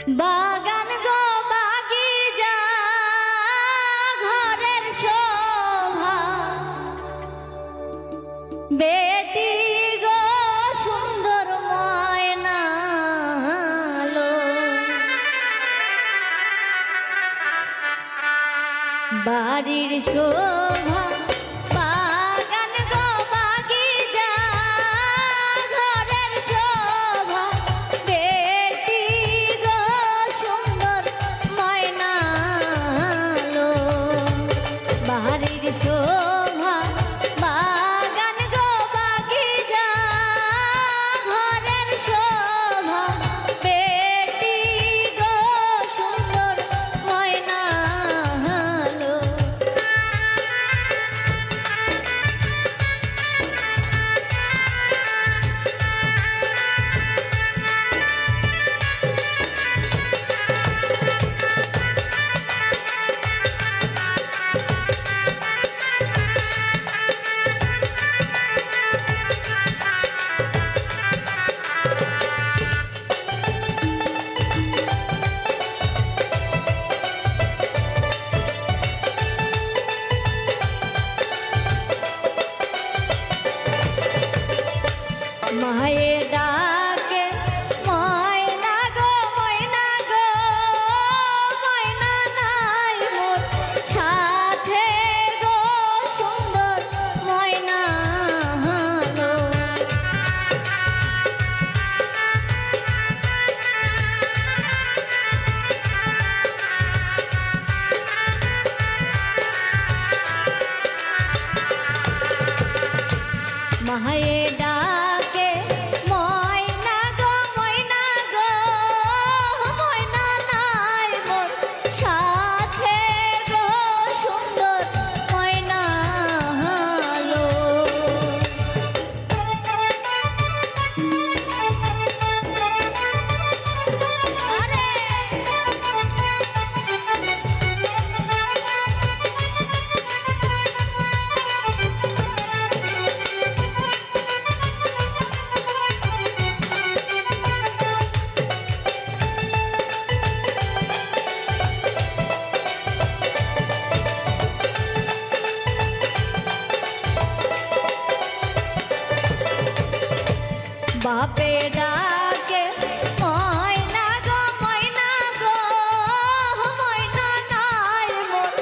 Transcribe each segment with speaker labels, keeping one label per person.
Speaker 1: বাগান গো বাগিচা ঘরের শোভা, বেটি গো সুন্দর ময়না লো, বাড়ির শোভা বাগান গো বাগিচা ঘরের শোভা, বেটি গো সুন্দর ময়না লো, বাড়ির শোভা বাগান গো বাগিচা ঘরের শোভা, বেটি গো সুন্দর ময়না লো। মায়ের ডাকে ময়না গো ময়না গো, ময়না নাই মোর সাথে গো সুন্দর ময়না লো, মায়ের ডাকে ময়না গো ময়না গো, ময়না নাই মোর সাথে গো সুন্দর ময়না লো। বাপে ডাকে ময়না গো ময়না গো, ময়না নাই মোর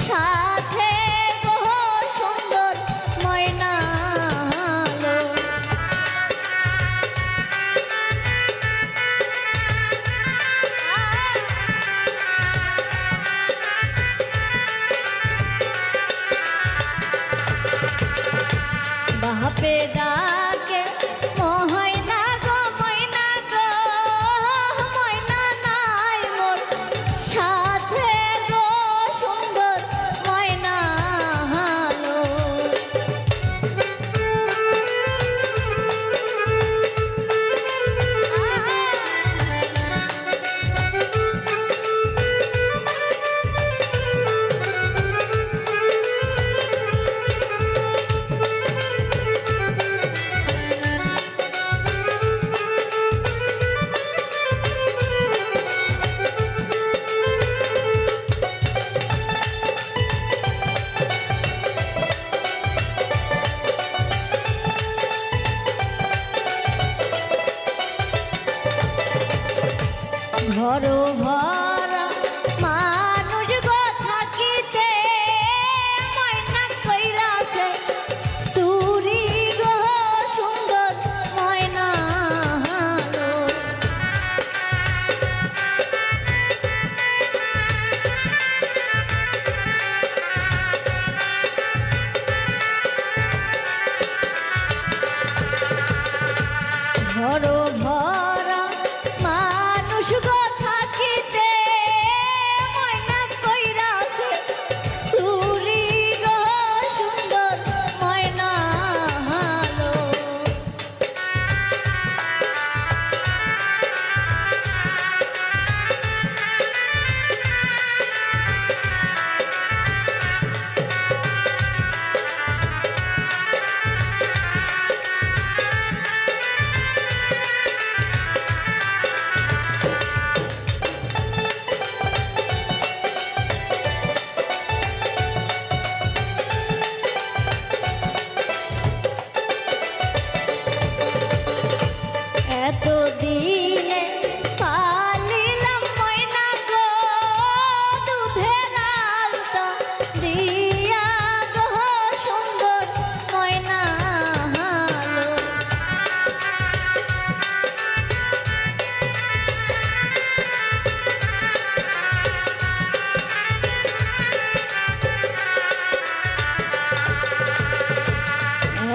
Speaker 1: সাথে গো সুন্দর ময়না লো, বাপে ডাকে ময়না গো ময়না গো, ময়না নাই মোর সাথে গো সুন্দর ময়না লো। ঘর ভরা মানুষ গো থাকিতে ময়না কইরাছে চুরি গো সুন্দর ময়না লো, ঘর ভরা মানুষ গো থাকিতে দিনে পালিলাম ময়না গো দুধের আলতা দিয়া গো সুন্দর ময়না হালো।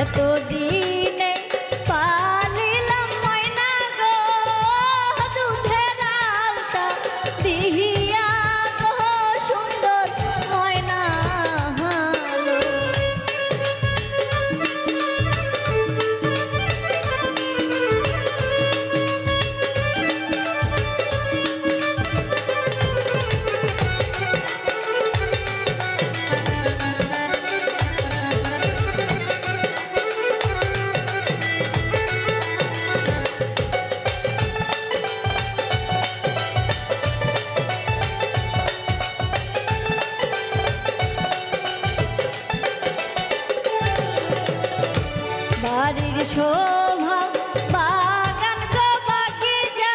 Speaker 1: এতদিনে পালিলাম ময়না গো দুধের আলতা দিয়া গো সুন্দর ময়না হালো। বাড়ির শোভা বাগান গো বাগিচা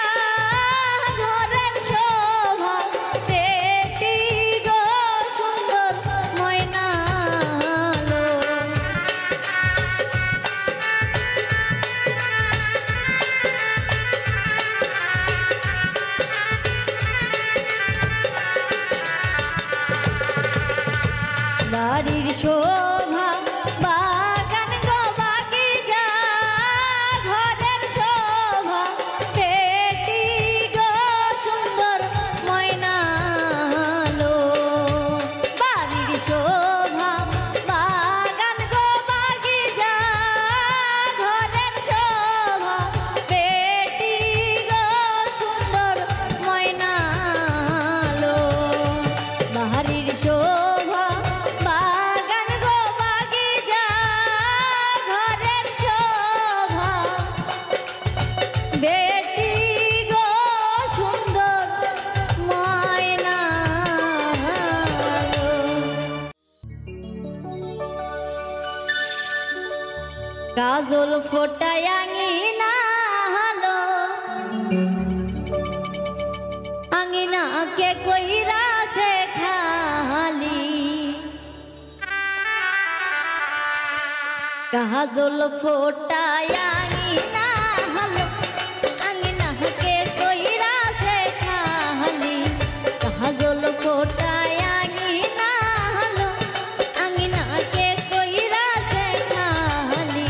Speaker 1: ঘরের শোভা পেটি গো সুন্দর ময়না হালো। বাড়ির শোভা বাগান গো বাগিচা ঘরের শোভা পেটি গো সুন্দর ময়না হালো। বাড়ির শোভা বাগান গো বাগিচা ঘরের শোভা পেটি গো সুন্দর ময়না হালো। বাড়ির শোভা বাগান গো বাগিচা ঘরের শোভা বেটি গো সুন্দর ময়না হালো। কাজল ফোটায় আঙিনা হালো আঙিনা কে কইরা সে খালি কাজল ফোটায় আঙিনা হালো আঙিনা কে কইরা সে খালি কাজল ফোটায় আঙিনা হালো আঙিনা কে কইরা সে খালি।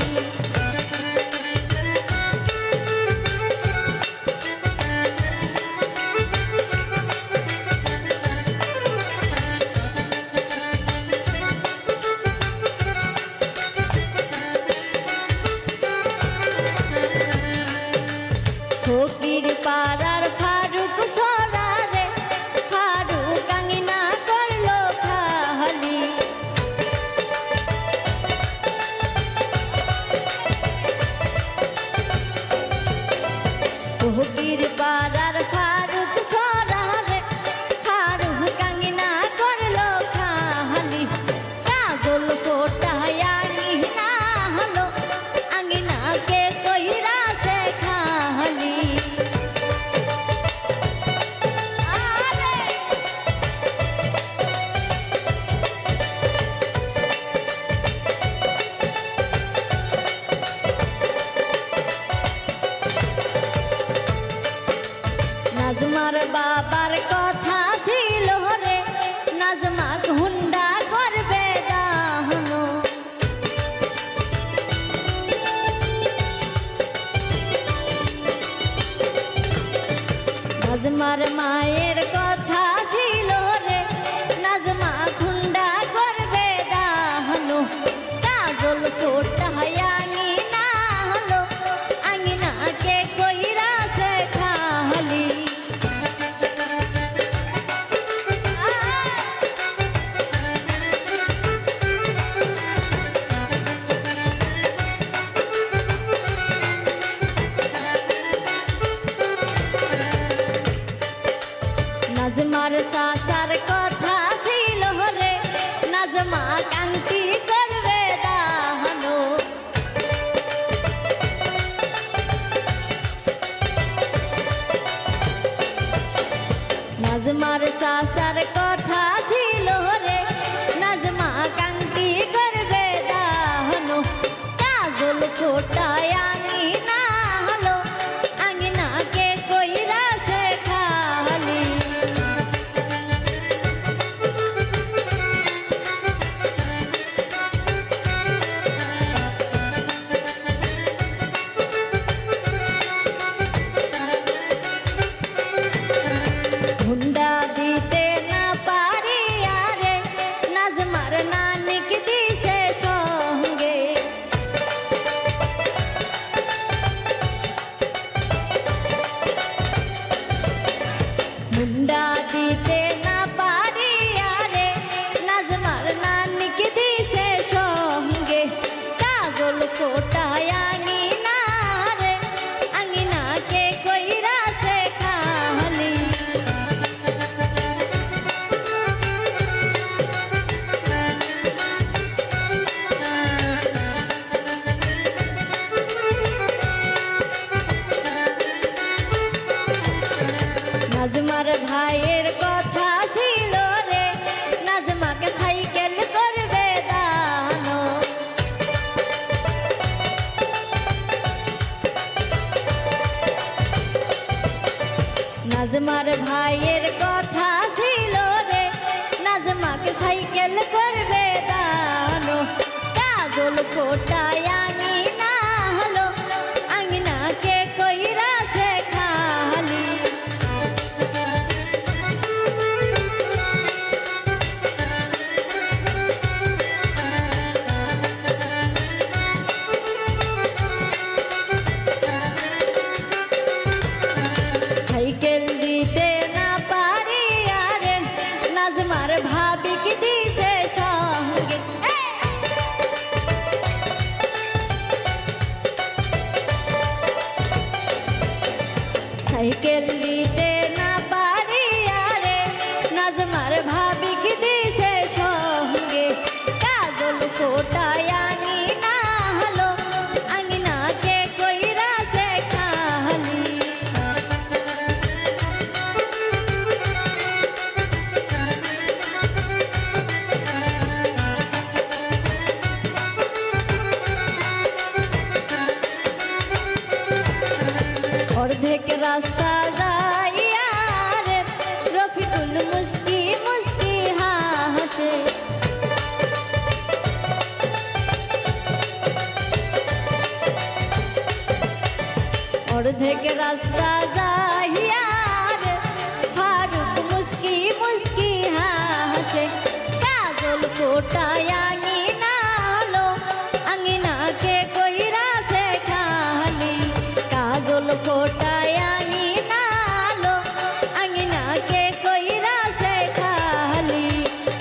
Speaker 1: ফকির পাড়ার ফারুক সরারে ফারুক আঙিনা করলো খালি ফকির পাড়ার ফারুক সরারে ফারুক আঙিনা করলো খালি কাজল ফোটায় আঙিনা হালো আঙিনা কে কইরা সে খালি। নাজমার বাবার কথা ছিল রে নাজমা হুন্ডা করবে দাহনো। নাজমার মায়ের কথা ছিল রে নাজমা হুন্ডা করবে দাহনো। কাজল ফোটায় আঙিনা হালো আঙিনা কে কইরা সে খালি। নাজমার চাচার কথা ছিল রে নাজমা কান্তি করবে দাহনো। হুন্ডা দিতে না পারি আরে নাজমার নানিক দিছে সঙ্গে। হুন্ডা দিতে না পারি আরে নাজমার নানিক দিছে সঙ্গে। কাজল ফোটায় আঙিনা রে আঙিনাকে কইরাছে খালি। নাজমার ভাইয়ের কথা ছিল রে নাজমাকে সাইকেল করবে দান। নাজমার ভাইয়ের কথা ছিল রে নাজমাকে সাইকেল করবে দান। কাজল ফোটায় আঙিনা হলো আঙিনাকে কইরাছে খালি। সাইকেল দিতে না পারি আরে নাজমার ভাবিকে দিছে সঙ্গে। সাইকেল দিতে না পারি আরে নাজমার ভাবিকে দিছে সঙ্গে। কাজল ফোটায় আঙিনা হলো আঙিনাকে কইরাছে খালি। অর্ধেক রাস্তা যাইয়া রে রফিকুল মুস্কি মুস্কি হাসে। অর্ধেক রাস্তা যাইয়া রে ফারুক মুস্কি মুস্কি হাসে। কাজল ফোটায় আঙিনা হলো আঙিনাকে কইরাছে খালি। কাজল ফোটায় আঙিনা হলো আঙিনাকে কইরাছে খালি।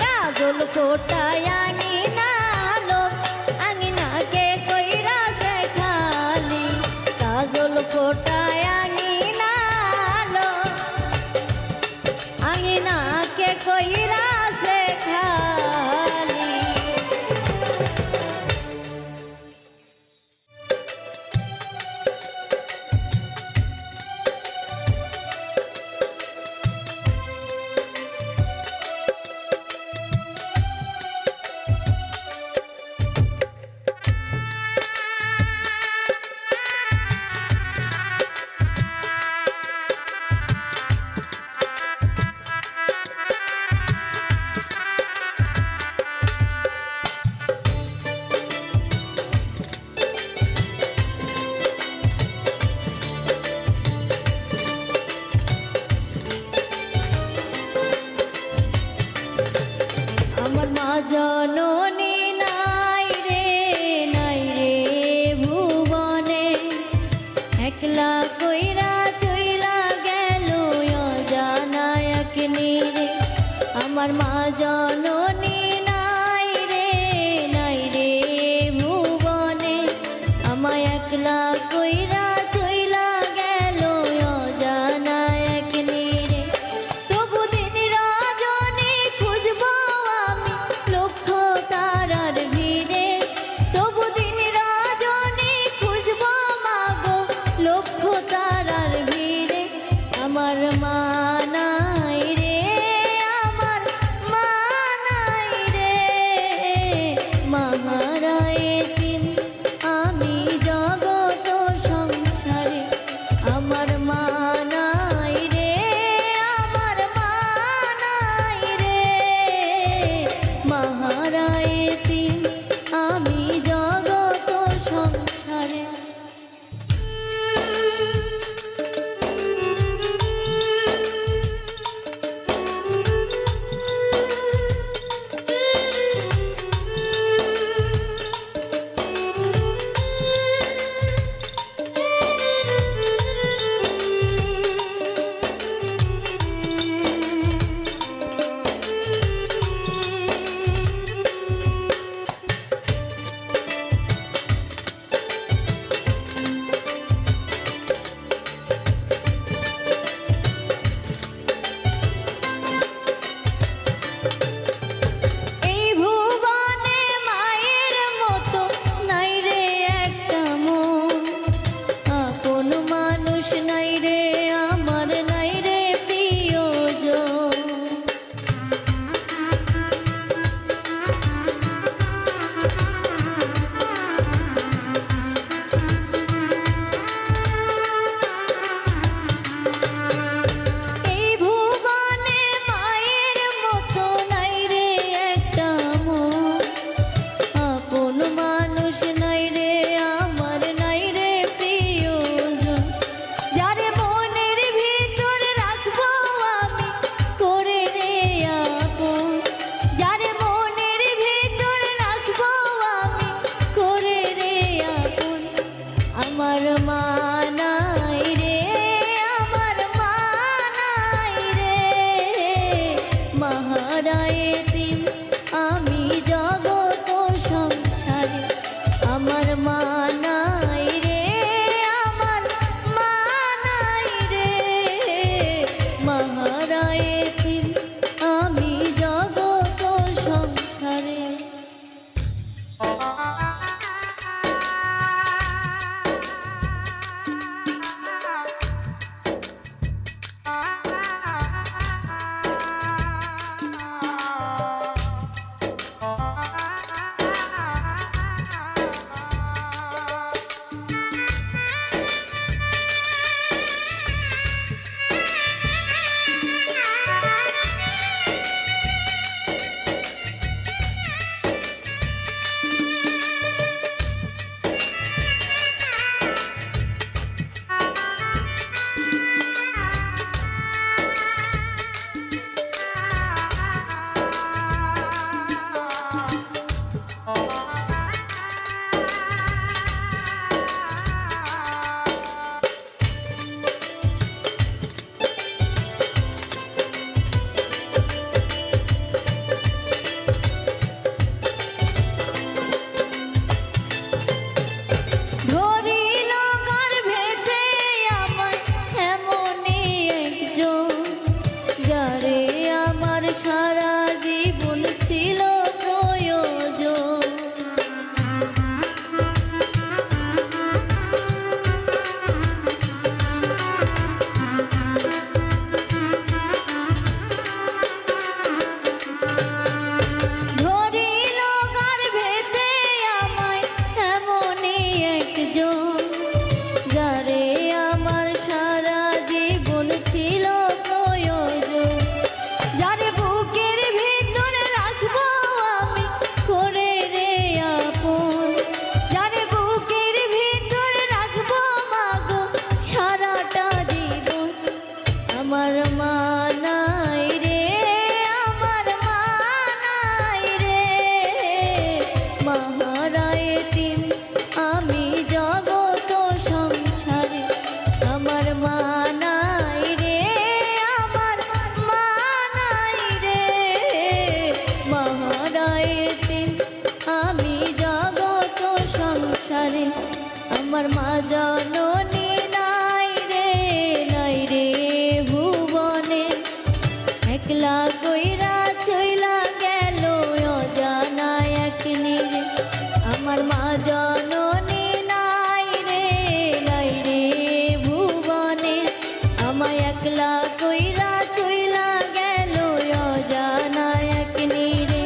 Speaker 1: কাজল ফোটায় আঙিনা হলো আঙিনাকে কইরাছে খালি। কাজল ফোটায় আঙিনা হলো আঙিনাকে কইরাছে খালি। আমার মা জননী নাই রে ভুবনে। একলা কইরা চইলা গেল অজানা এক নীরে। আমার মা জননী নাই রে ভুবনে। আমায় একলা কইরা চইলা গেল অজানা এক নীরে। তবু দিন রজনী খুঁজবো আমি লক্ষ তারার ভিড়ে। তবু দিন রজনী খুঁজবো মাগো লক্ষ তারার ভিড়ে। আমার মা নাই রে আমার মা নাই। আমায় একলা কইরা চইলা গেল অজানা এক নীরে।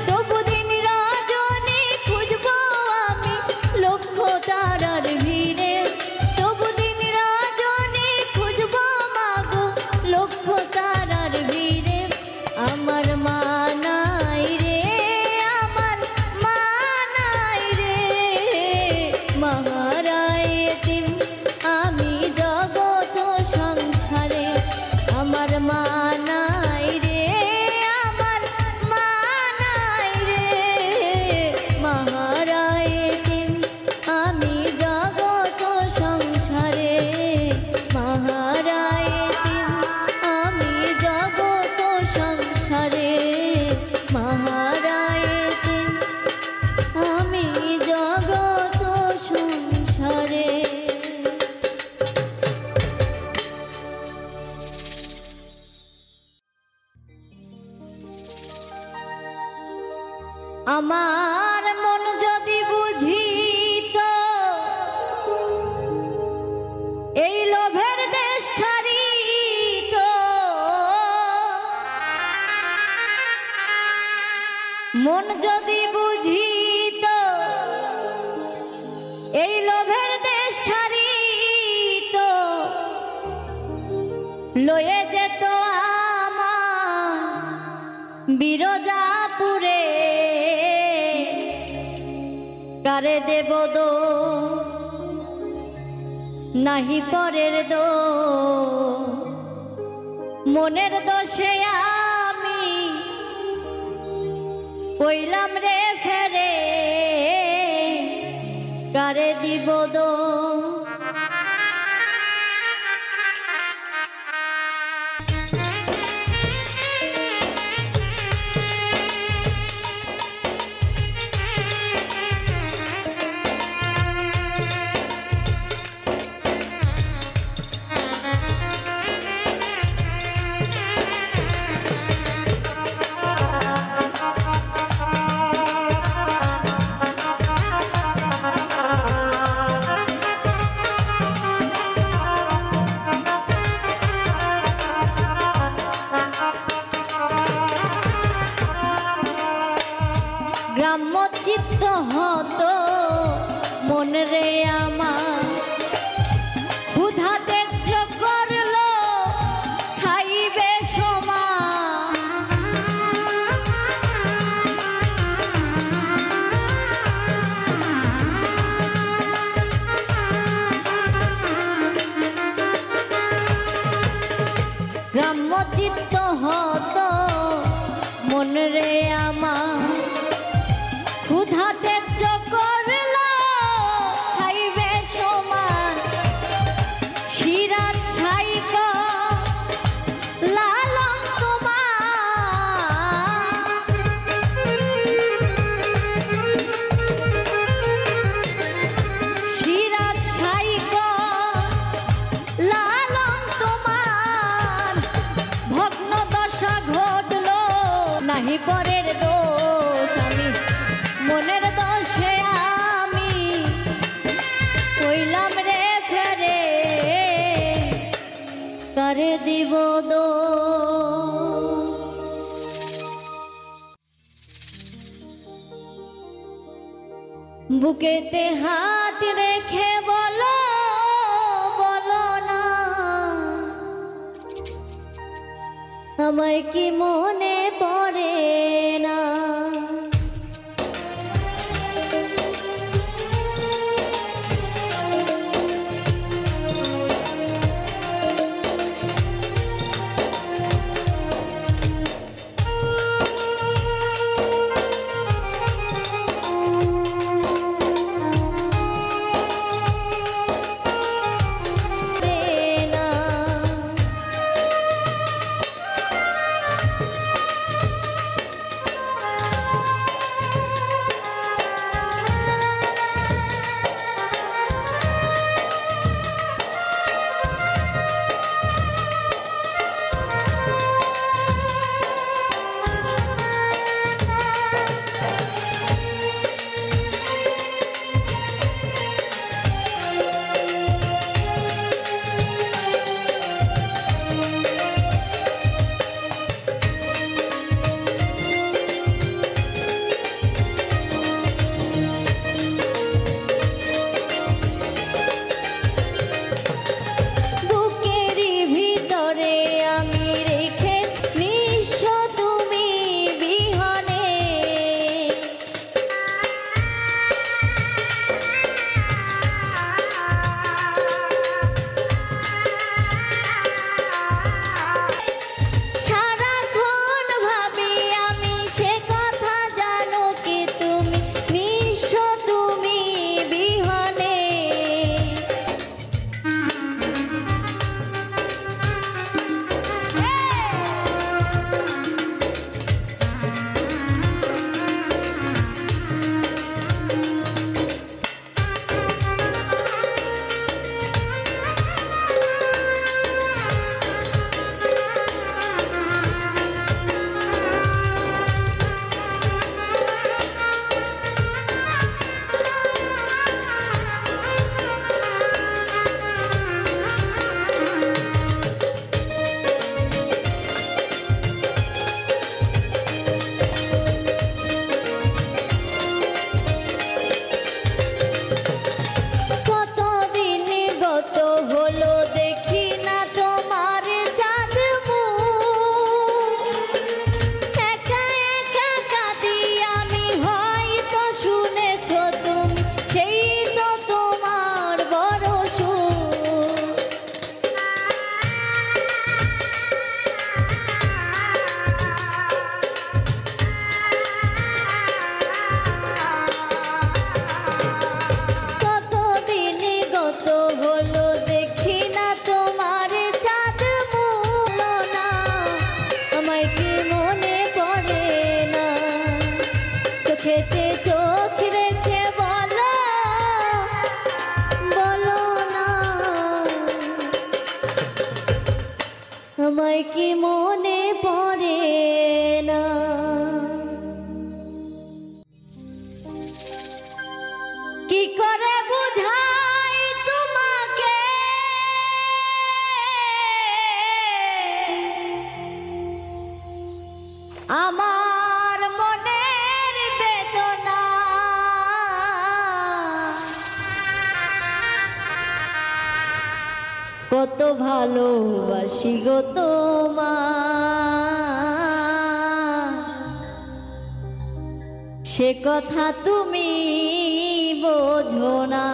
Speaker 1: তবু দিন রজনী খুঁজবো আমি লক্ষ তারার ভিড়ে। তবু দিন রজনী খুঁজবো মাগো লক্ষ তারার ভিড়ে। আমার মা নাই রে, আমার মা নাই রে, মাহারায় এতিম আমি জগত সংসারে। আমার মা নাই রে, আমার মা নাই রে, মাহারায় এতিম আমি জগত সংসারে। মাহারায় এতিম আমি জগত সংসারে। মাহারায় এতিম আমি জগত সংসারে। আমার মন যদি বুঝিত এই লোভের দেশ ছাড়িত, মন যদি বুঝিত এই লোভের দেশ ছাড়িত, লয়ে যেত আমার বিরজাপুরে। কারে দেব দো নাহি পরের দো, মনের দোষে আমি কইলাম রে ফেরে। কারে দিব দো গ্রাম্য চিত্ত হতো মন রে আমার, ক্ষুধা তেজ্য করলো খাইবে সমান। গ্রাম্য চিত্ত হতো মন রে আমার, ক্ষুধা তেজ্য করলো খাইবে সমান। শিরাত ছাইক লালন তোমার, শিরাত ছাইক লালন তোমার। ভগ্ন দশা ঘটলো নাহি পরের দোষ, আমি মনের দোষে আমি কইলাম রে ফেরে। কারে দিব দো বুকেতে হাত রেখে বলো বলো না, আমায় কি মনে পড়ে না। আমায় কি মনে পড়ে না? কি করে বুঝাই তোমাকে আমার মনের বেদনা? কত ভালোবাসি গো তোমায়, সে কথা তুমি বোঝো না।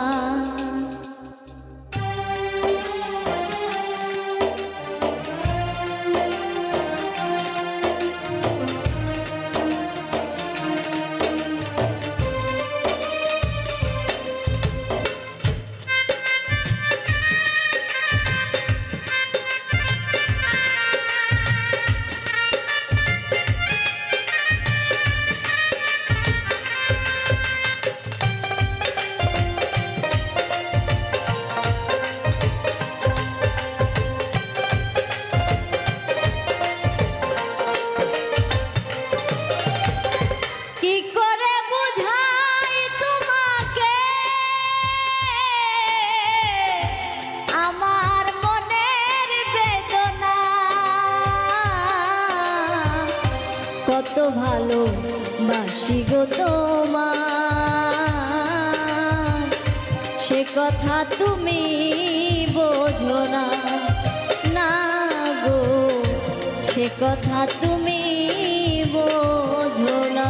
Speaker 1: কত ভালোবাসি গো তোমায়, সে কথা তুমি বোঝো না। না গো, সে কথা তুমি বোঝো না।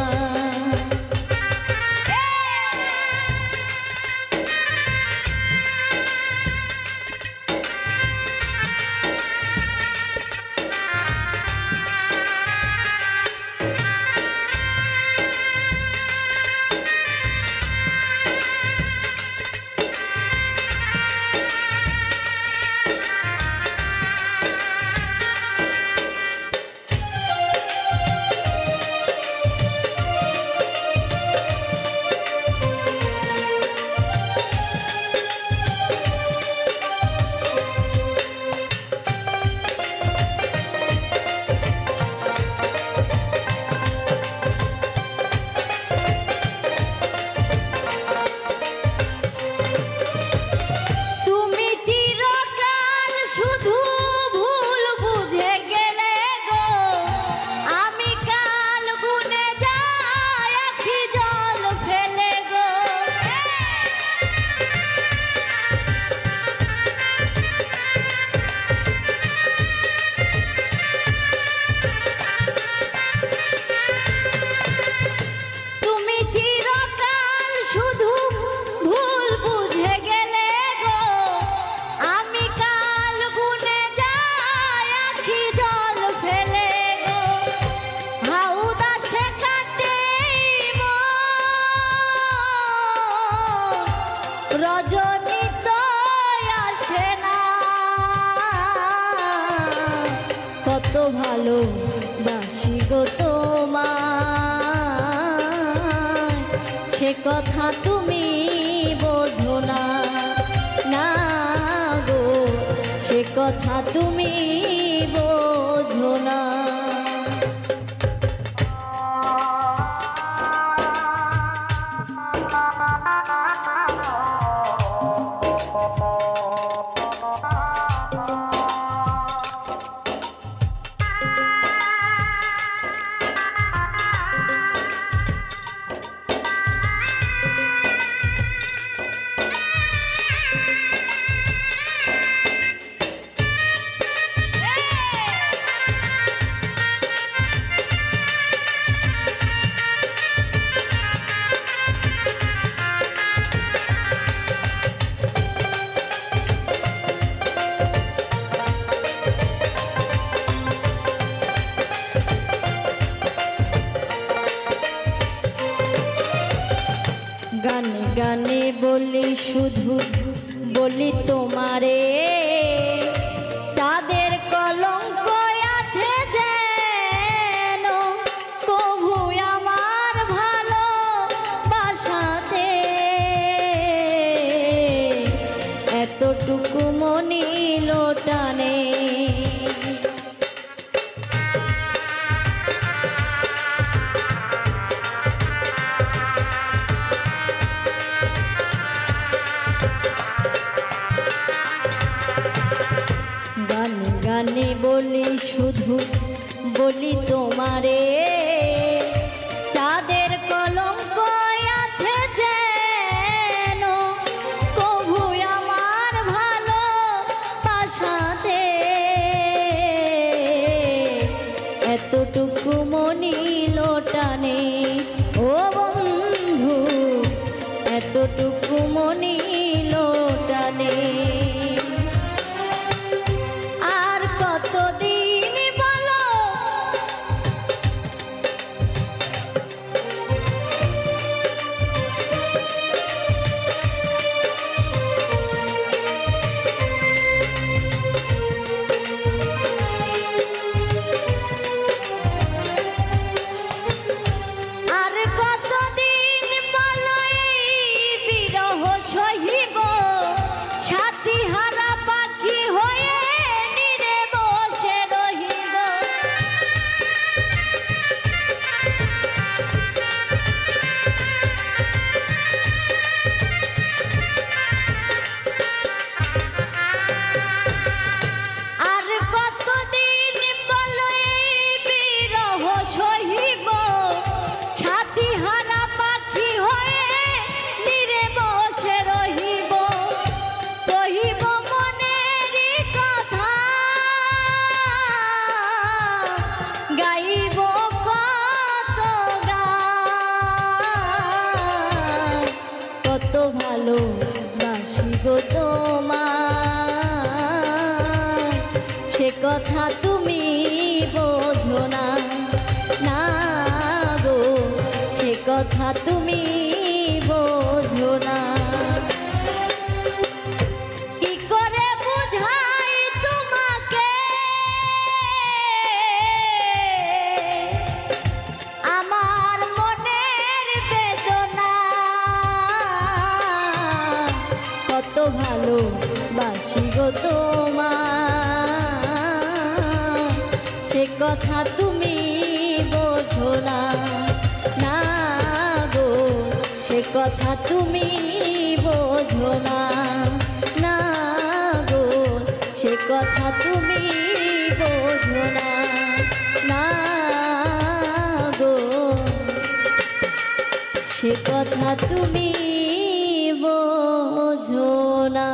Speaker 1: রজনী তো আসে না, কত ভালোবাসি গো তোমায়, সে কথা তুমি বোঝো না। না গো, সে কথা তুমি বোঝো না। গানে গানে বলি শুধু বলি তোমারে, তাদের কলঙ্ক আছে যেন কভু আমার ভালোবাসাতে। এতটুকু মনি লোটানে শুধু বলি তোমারে, চাঁদের কলঙ্ক আছে যেন কভু আমার ভালোবাসাতে, এতটুকু মনিল টানে ও বন্ধু, এতটুকু মনিল টানে। আর কতদিন বলো আর কতদিন বলো এই বিরহ সহিব, সাথী হারা পাখি হয়ে নিরে বসে রহিব। আর কতদিন বলো এই বিরহ সহিব, সাথী হারা পাখি হয়ে নিরে বসে রহিব। কহিব মনেরই কথা, গাইব কত গান, কত ভালো বাসি গো তোমার, সে কথা তুমি বোঝো না, না গো সে কথা তুমি বোঝো না। কি করে বুঝাই তোমাকে আমার মনের বেদনা, কত ভালো বাসি গো তোমার, সে কথা তুমি বোঝো না, না গো সে কথা তুমি বোঝো না, না গো সে কথা তুমি বোঝো না, না গো সে কথা তুমি বোঝো না।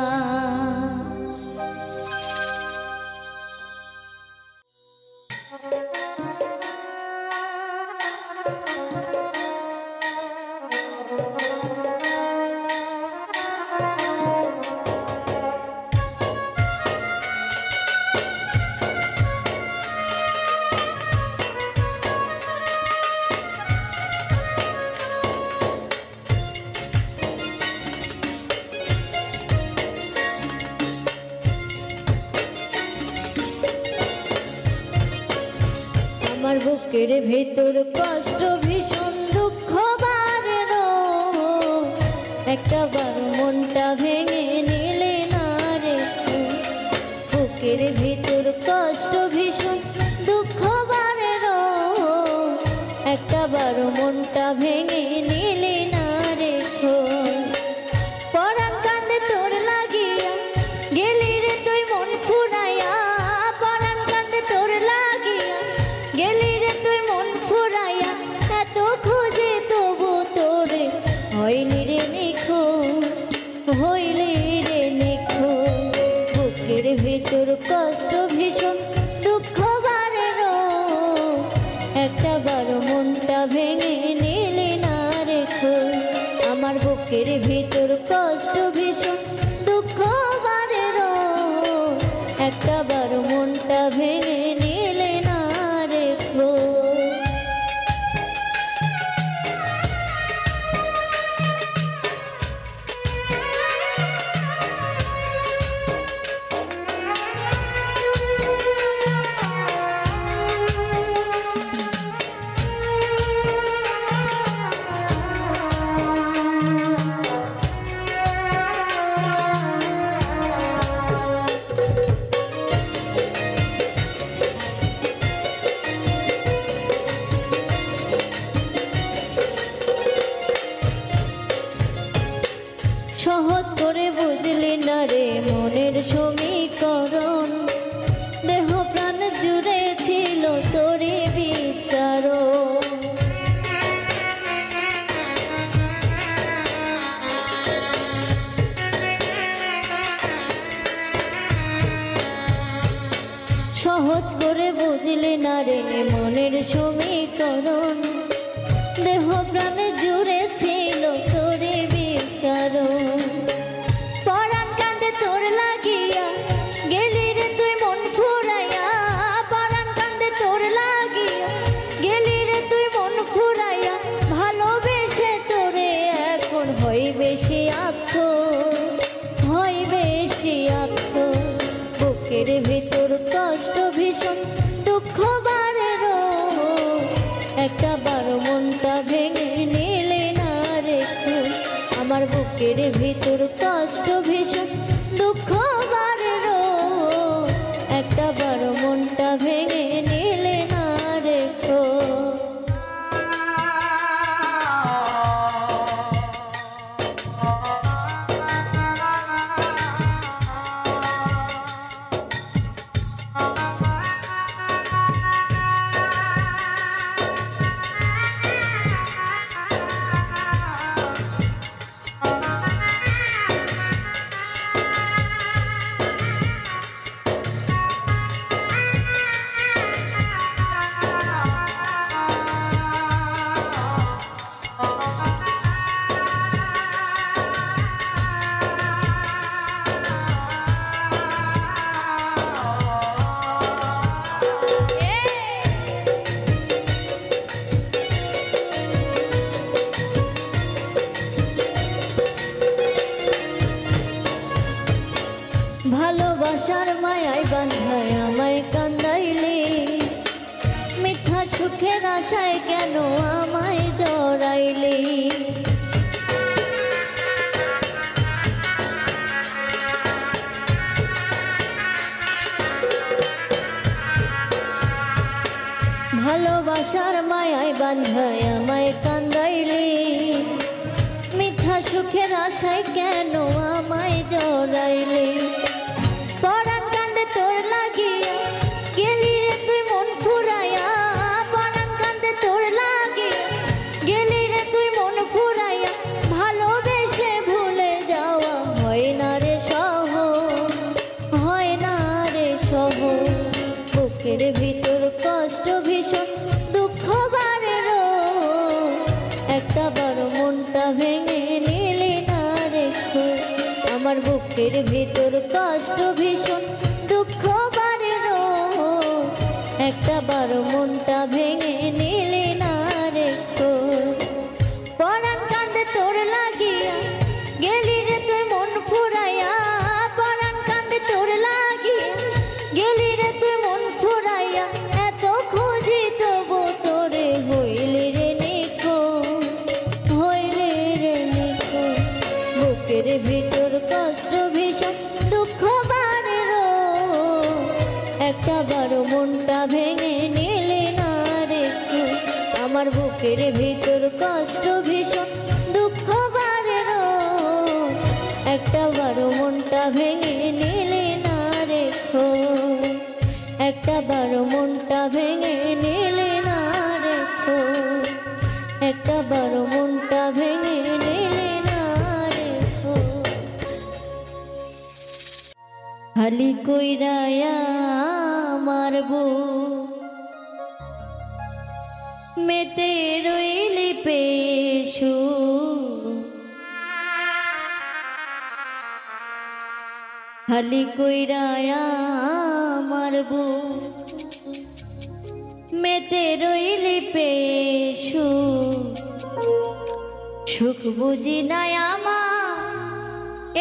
Speaker 1: আমার বুকের ভেতর কষ্ট ভীষণ দুঃখ বারের, একটা বার মনটা ভেঙে নিলে না রে। বুকের ভেতর কষ্ট ভীষণ দুঃখ বারের, একটা বার মনটা ভেঙে নিলে না রে। পরাণ কান্দে তোর লাগিয়া গেলি রে তুই মন ফুরাইয়া, পরাণ কান্দে তোর লাগিয়া গেলি রে তুই মন ফুরাইয়া, এত খুঁজে তবু তোরে হইলি রে নিখো, হইলি রে নিখো। বুকের ভেতর কষ্ট ভীষণ দুঃখ বারের, একটা বার মনটা ভেঙে নিলি না রেখো। আমার বুকের ভেতর কষ্ট ভীষণ দুঃখ বারের, একটা বার মনটা ভেঙে নিলে না রেখো। বুঝলে না রে মনের সমীকরণ, দেহ প্রাণে জুড়ে ছিল তোরে বিচরণ। পরাণ কান্দে তোর লাগিয়া গেলি রে তুই মন ফুরাইয়া, পরাণ কান্দে তোর লাগিয়া গেলি রে তুই মন ফুরাইয়া। ভালোবেসে তোরে এখন হয় বেশি আফসোস, হয় বেশি আফসোস। বুকের ভিতর কষ্ট ভীষণ দুঃখ বারে রোজ, একটা বারো মনটা ভেঙে নিলে না রে তুই। আমার বুকের ভিতর কষ্ট ভীষণ দুঃখ বারে রোজ, একটা বারো মনটা ভেঙে নিলে না রে তুই। ভালোবাসার মায়ায় বাঁধায় আমায় কান্দাইলে, মিথ্যা সুখের আশায় কেন আমায় জড়াইলে। ভালোবাসার মায়ায় বাঁধায় আমায় কান্দাইলে, মিথ্যা সুখের আশায় কেন আমায় জড়াইলে। পরাণ কান্দে তোর লাগিয়া গেলি রে তুই মন ফুরাইয়া, পরাণ কান্দে তোর লাগিয়া গেলি রে তুই মন ফুরাইয়া। ভালোবেসে ভুলে যাওয়া হয় না রে সহজ, হয় না রে সহজ। বুকের ভিতর কষ্ট ভীষণ দুঃখ বারে রোজ, একটা বড় মনটা ভেঙে নিলে না রে তুই। আমার বুকের ভিতর কষ্ট ভীষণ দুঃখ বারে রোজ, একটা বড় মনটা ভেঙে নিলে না রে তুই। পরাণ কান্দে তোর লাগিয়া গেলি রে তুই মন ফুরাইয়া, পরাণ কান্দে তোর লাগিয়া গেলি রে তুই মন ফুরাইয়া। এত খুঁজি তবু তোরে হইলে রে নিখোঁজ, হইলে রে নিখোঁজ। বুকের ভিতর কষ্ট ভীষণ দুঃখ বারে রোজ, একটা বারো মনটা ভেঙে নিলে না রে তুই। আমার বুকের ভিতর কষ্ট ভীষণ দুঃখ বারে রোজ, একটা বারো মনটা ভেঙে নিলে না রে তুই। একটা বারো মনটা ভেঙে নিলে না রে তুই, একটা বারো মনটা ভেঙে নিলে না রে তুই। খালি কইরায়া মারবো মেতে রইলি পেশু, খালি কইরায়া মারবো মেতে রইলি পেশু। সুখ বুঝি নাই আমার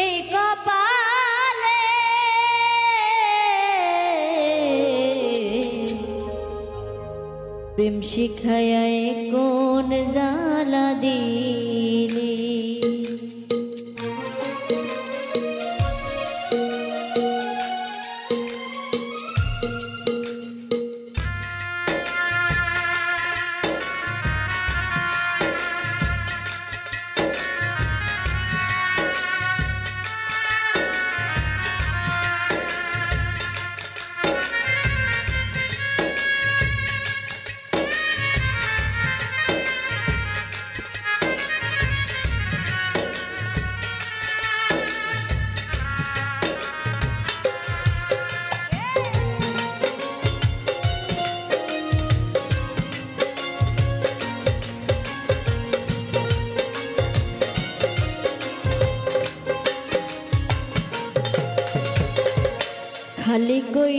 Speaker 1: এই কপালে, প্রেম শিখায় কোন জ্বালা দিলি।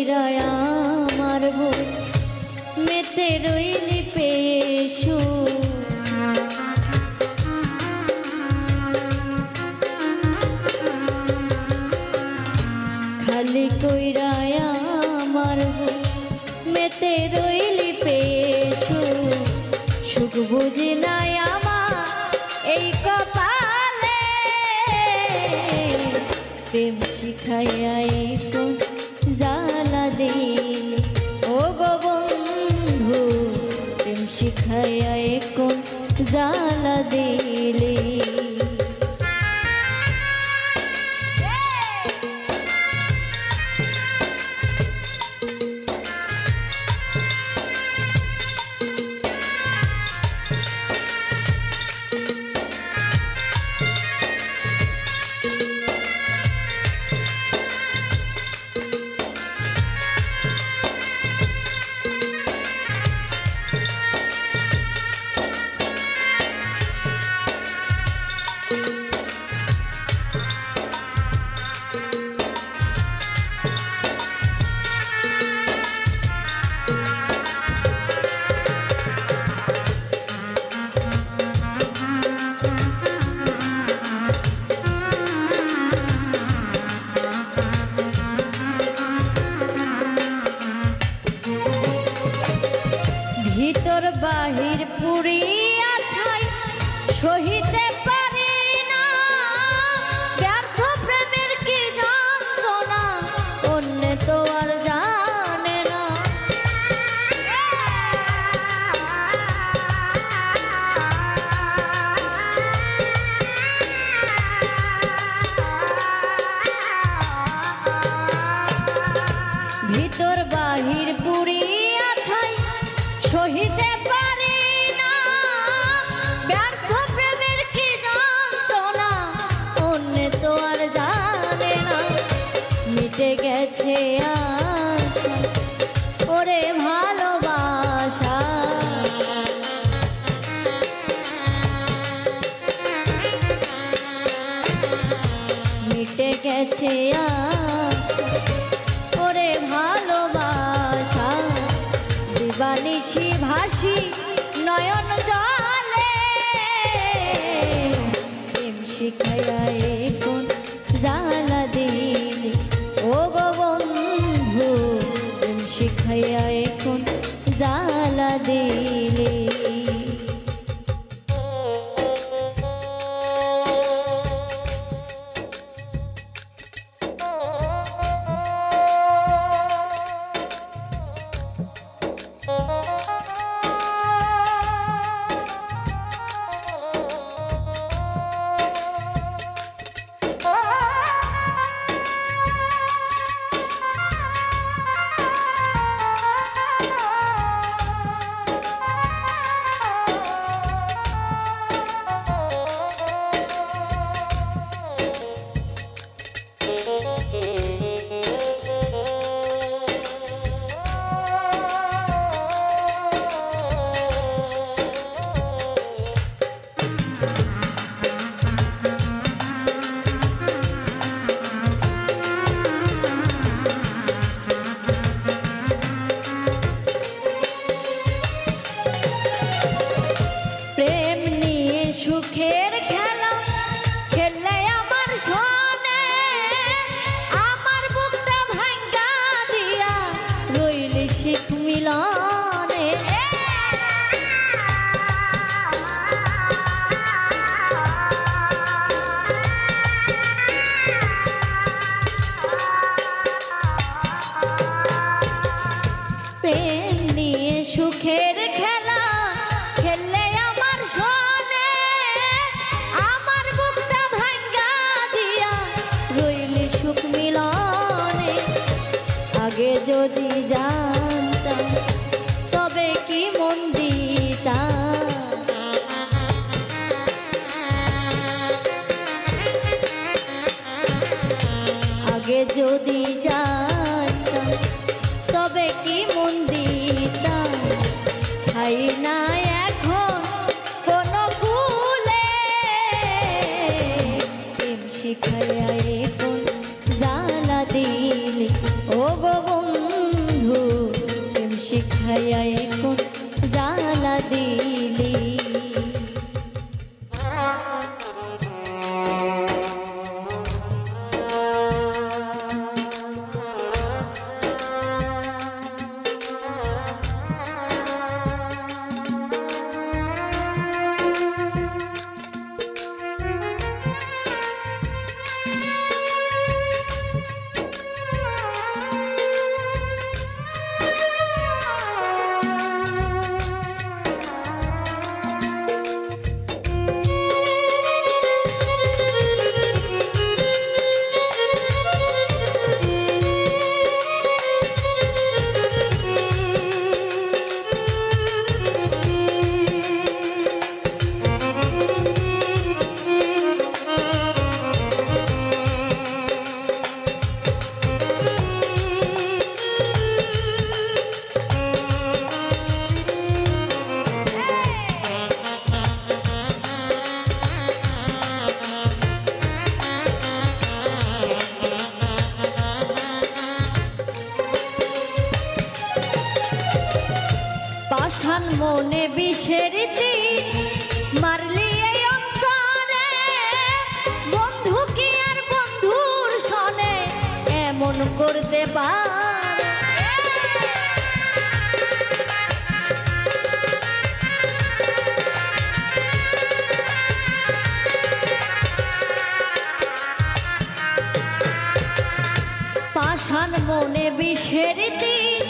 Speaker 1: কইরা আমার ভুল মেতে রইলি পেশু খালি কইরা আমার ভুল মেতে রইলি পেশু সুখ বুঝি নাই আমার এই কপালে প্রেম শিখাইয়া কোন জ্বালা দিলি ও গো বন্ধু প্রেম শিখাইয়া কোন জ্বালা দিলি ভিতর বাহির পুরিয়া ছাই সহিতে পারি না ব্যর্থ প্রেমের কি যন্ত্রণা অন্য তো আর জানে না ভিতর বাহির পুরিয়া ছাই সহিতে পারি না ব্যর্থ প্রেমের কি যন্ত্রণা অন্য তো আর জানে না মিটে গেছে আশা ওরে ভালোবাসা মিটে গেছে আশা ওরে ভালোবাসা দিবানিশি ভাসি নয়ন জলে প্রেম শিখাইয়া কোন জ্বালা দিলি ও গো বন্ধু প্রেম শিখাইয়া কোন জ্বালা দিলি সুখের খেলা খেললে আমার সনে আমার বুকটা ভাঙ্গা দিয়া রইলি শিখ মিলনে প্রেম নিয়ে সুখের খেলা খেললে আমার সনে সুখ মিলনে আগে যদি জানতাম তবে কি মন দিতাম আগে যদি জানতাম তবে কি মন দিতাম শিখাইয়া এখন জ্বালা দিলি। পাষাণ মনে বিষের তীর মারলি এই অন্তরে, বন্ধু কি আর বন্ধুর সনে এমন করতে পারে? পাষাণ মনে বিষের তীর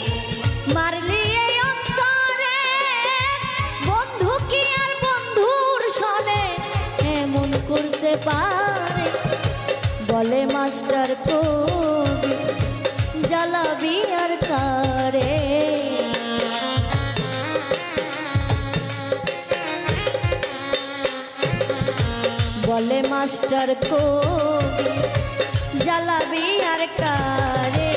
Speaker 1: মারলি এই অন্তরে, বন্ধু কি আর বন্ধুর সনে এমন করতে পারে? বলে মাস্টার কবি জ্বালাবি আর কারে। বলে মাস্টার কবি জ্বালাবি আর কারে।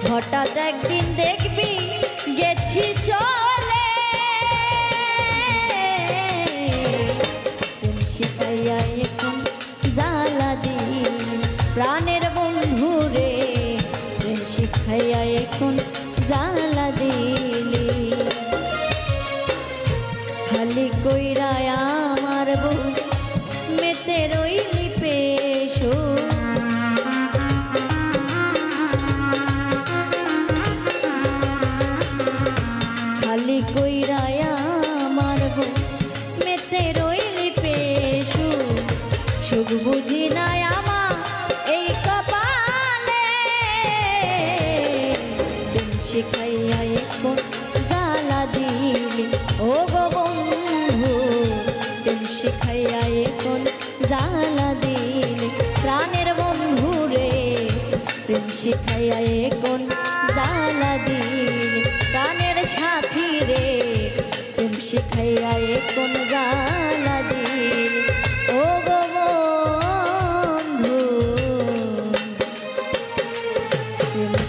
Speaker 1: হঠাৎ একদিন দেখবি গেছি চলে, শিখাইয়া এখন জ্বালা দিলি প্রাণের বন্ধু রে, শিখাইয়া এখন জ্বালা দিলি। খালি কইরা আমার বউ মেতে রইলি পেশো, খালি কইরা আমার বউ মেতে রইলি পেশো। সুখ বুঝি নাই আমার এই কপালে, শিখাইয়া এখন জ্বালা দিলি ও গো বন্ধু, শিখাইয়া এখন জ্বালা দিলি প্রাণের বন্ধু রে, শিখাইয়া এখন জ্বালা দিলি প্রাণের সাথী রে, শিখাইয়া এখন জ্বালা দিলি ও গো বন্ধু,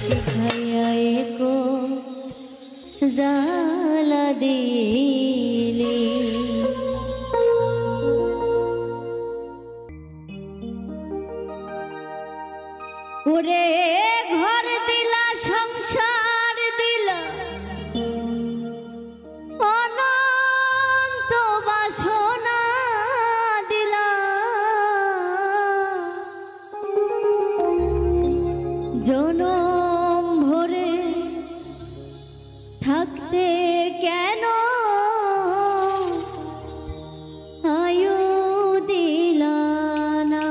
Speaker 1: শিখাইয়া এখন জ্বালা দিলি। ওরে ঘর দিলা সংসার দিলা অনন্ত বাসনা দিলা, জনম ভরে থাকতে কেন আয়ু দিলা না?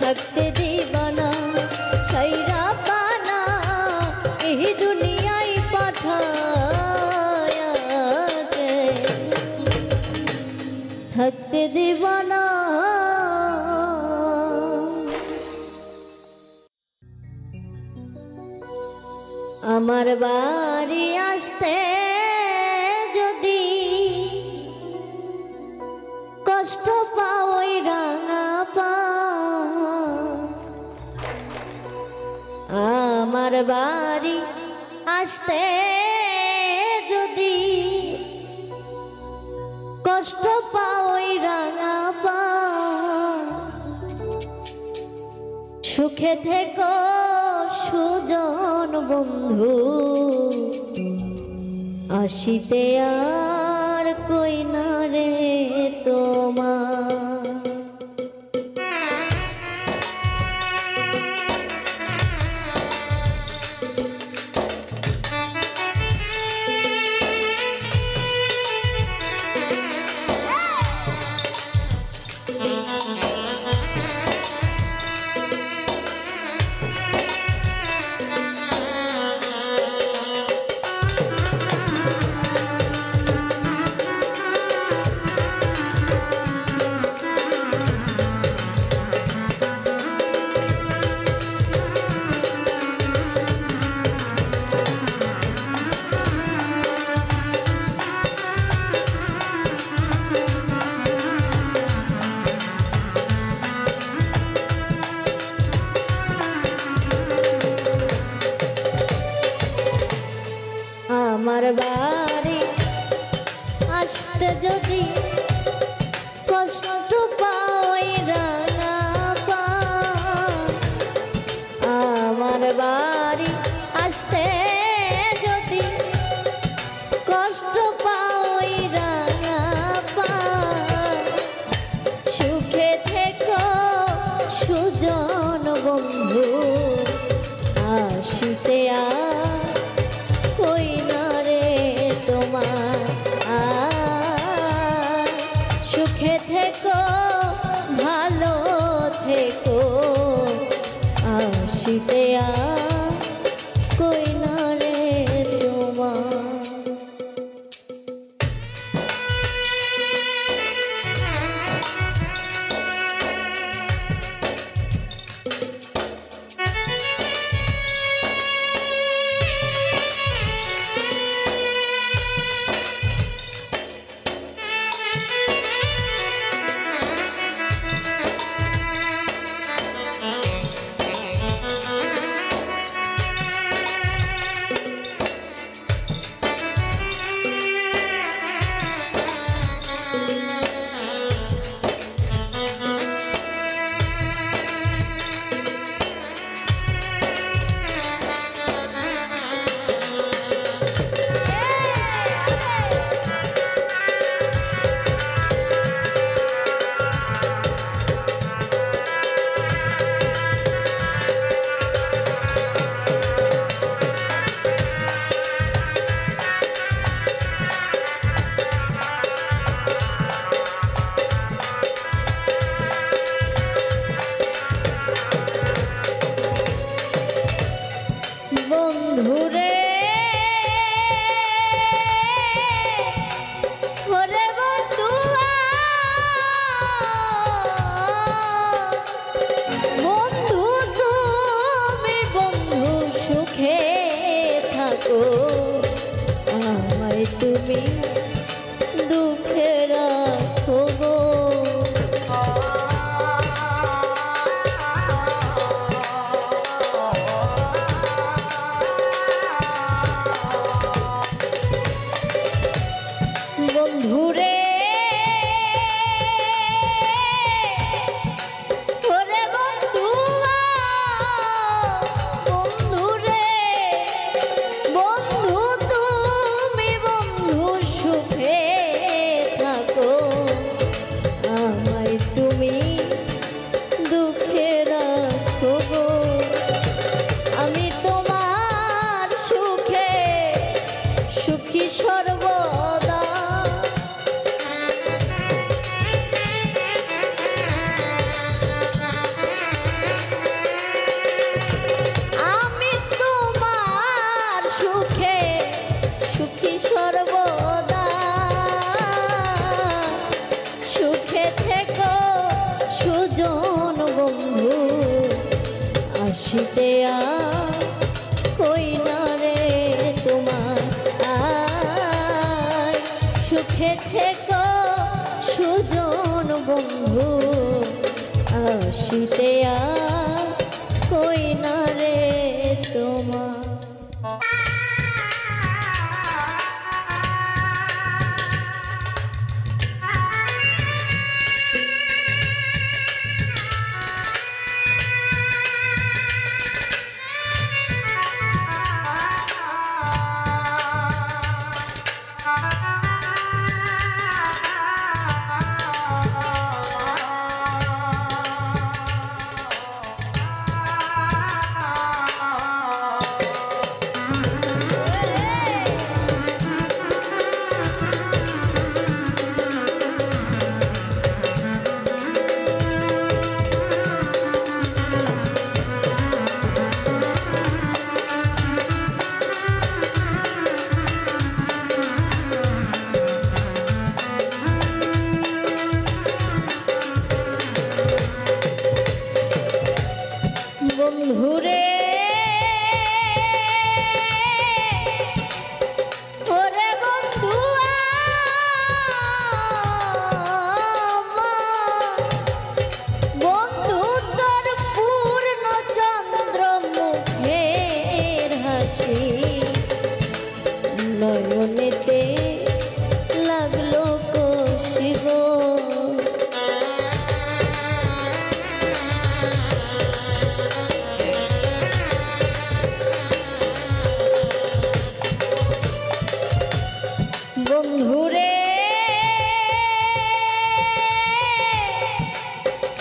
Speaker 1: থাকতে দিবানা সাইরা পানা এই দুনিয়ায় পাঠায়াকে থাকতে দিবানা। আমার বাড়ি আসতে যদি কষ্ট পাও রাঙা পা, আমার বাড়ি আসতে যদি কষ্ট পাও রাঙা পা, সুখে থেকো সুজন বন্ধু আসিতে আর কই না রে তোমার। আমার বাড়ি আসতে যদি কষ্ট পাই রাঙা পা, আমার বাড়ি আসতে যদি কষ্ট পাই রাঙা পা, সুখে থেকো সুজন বন্ধু আসিতে কই না রে তোমার। সুখে থেকো ভালো থেকো আসিতে কই না রে তোমার। বন্ধুরে ওরে বন্ধু বন্ধু তুমি বন্ধু সুখে থাকো, আমায় তুমি দুঃখে রাখো গো। বন্ধুরে ওরে বন্ধু বন্ধুরে বন্ধু তুমি বন্ধু সুখে থাকো, আমায় তুমি দুঃখে রাখো গো। আমি তোমার সুখে সুখী সর্বদা, আসিতে কই না রে তোমার আয় সুখে থেকো সুজন বন্ধু আসিতে কই না রে তোমার বন্ধুরে ওরে বন্ধু বন্ধু তোর পূর্ণ চন্দ্র মুখের হাসি নয়নেতে লাগলো কষি গো বন্ধুরে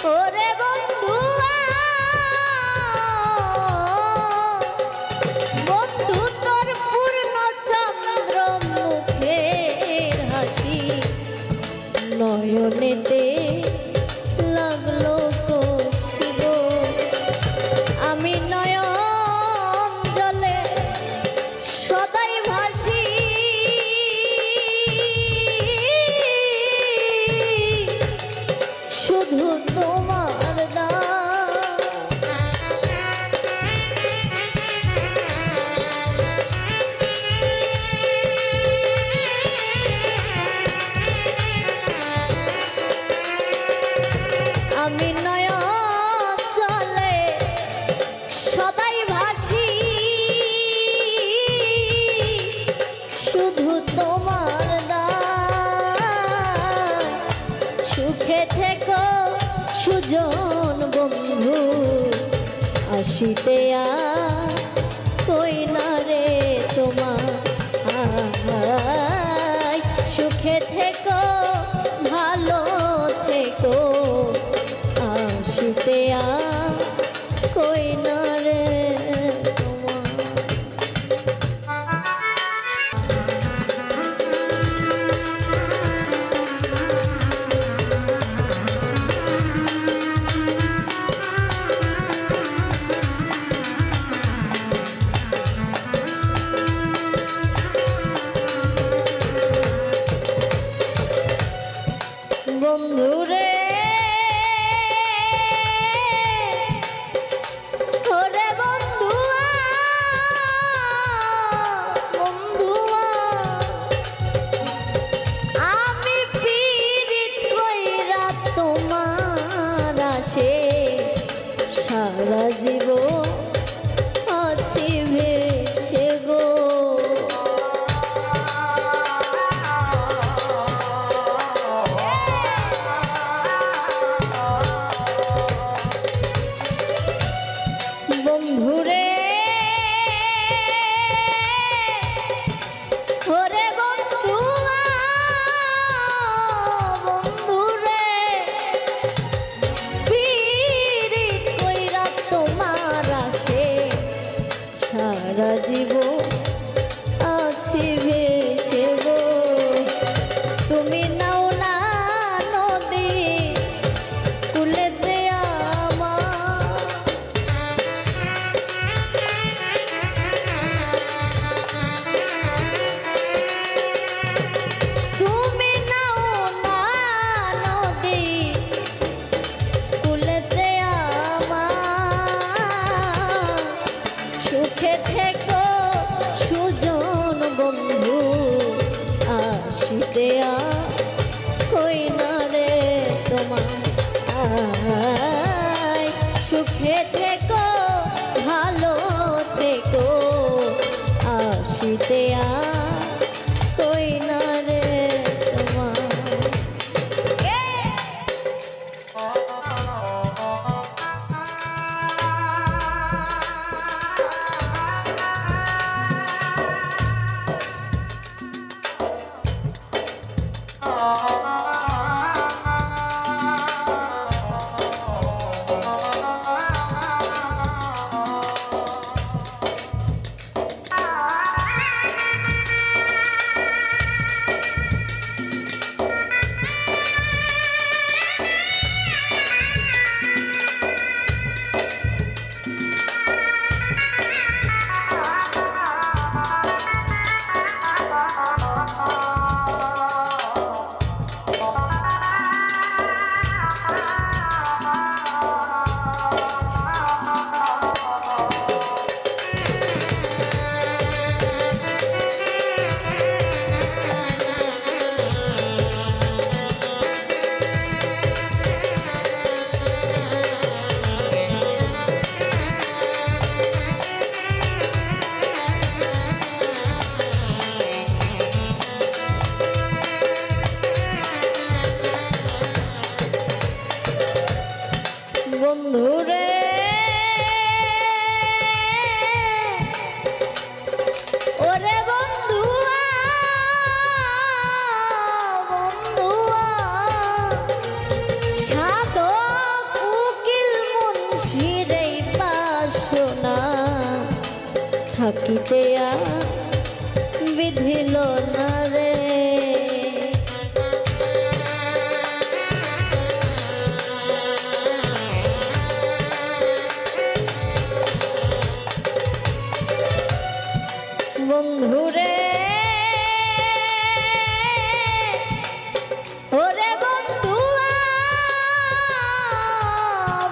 Speaker 1: ওরে বন্ধু বন্ধু তোর পূর্ণ চন্দ্র মুখের হাসি নয়নেতে লাগলো কষি গো আমি নয়ন জলে সদাই ভাসি শুধু তোমার দান আমি নয়ন জলে সদাই ভাসি শুধু তোমার দান সুখে থেকো সুজন বন্ধু আসিতে কই না রে তোমার আয় সুখে থেকো ভালো থেকো আসিতে কই না রে তোমার বন্ধুরে ওরে বন্ধু বন্ধু আমি পীড়িত কইরা তোমার আসে সারা জীবন আছি ভেসে গো বন্ধুরে ওরে বন্ধু বন্ধুরে পীড়িত কইরা তোমার সুখে থেকো ভালো থেকো আসিতে কই না রে তোমার। বন্ধুরে ওরে বন্ধুয়া বন্ধুয়া সাধক উকিল মুন্সির এই বাসনা থাকিতে বিধিল না রে। বন্ধুরে ওরে বন্ধুয়া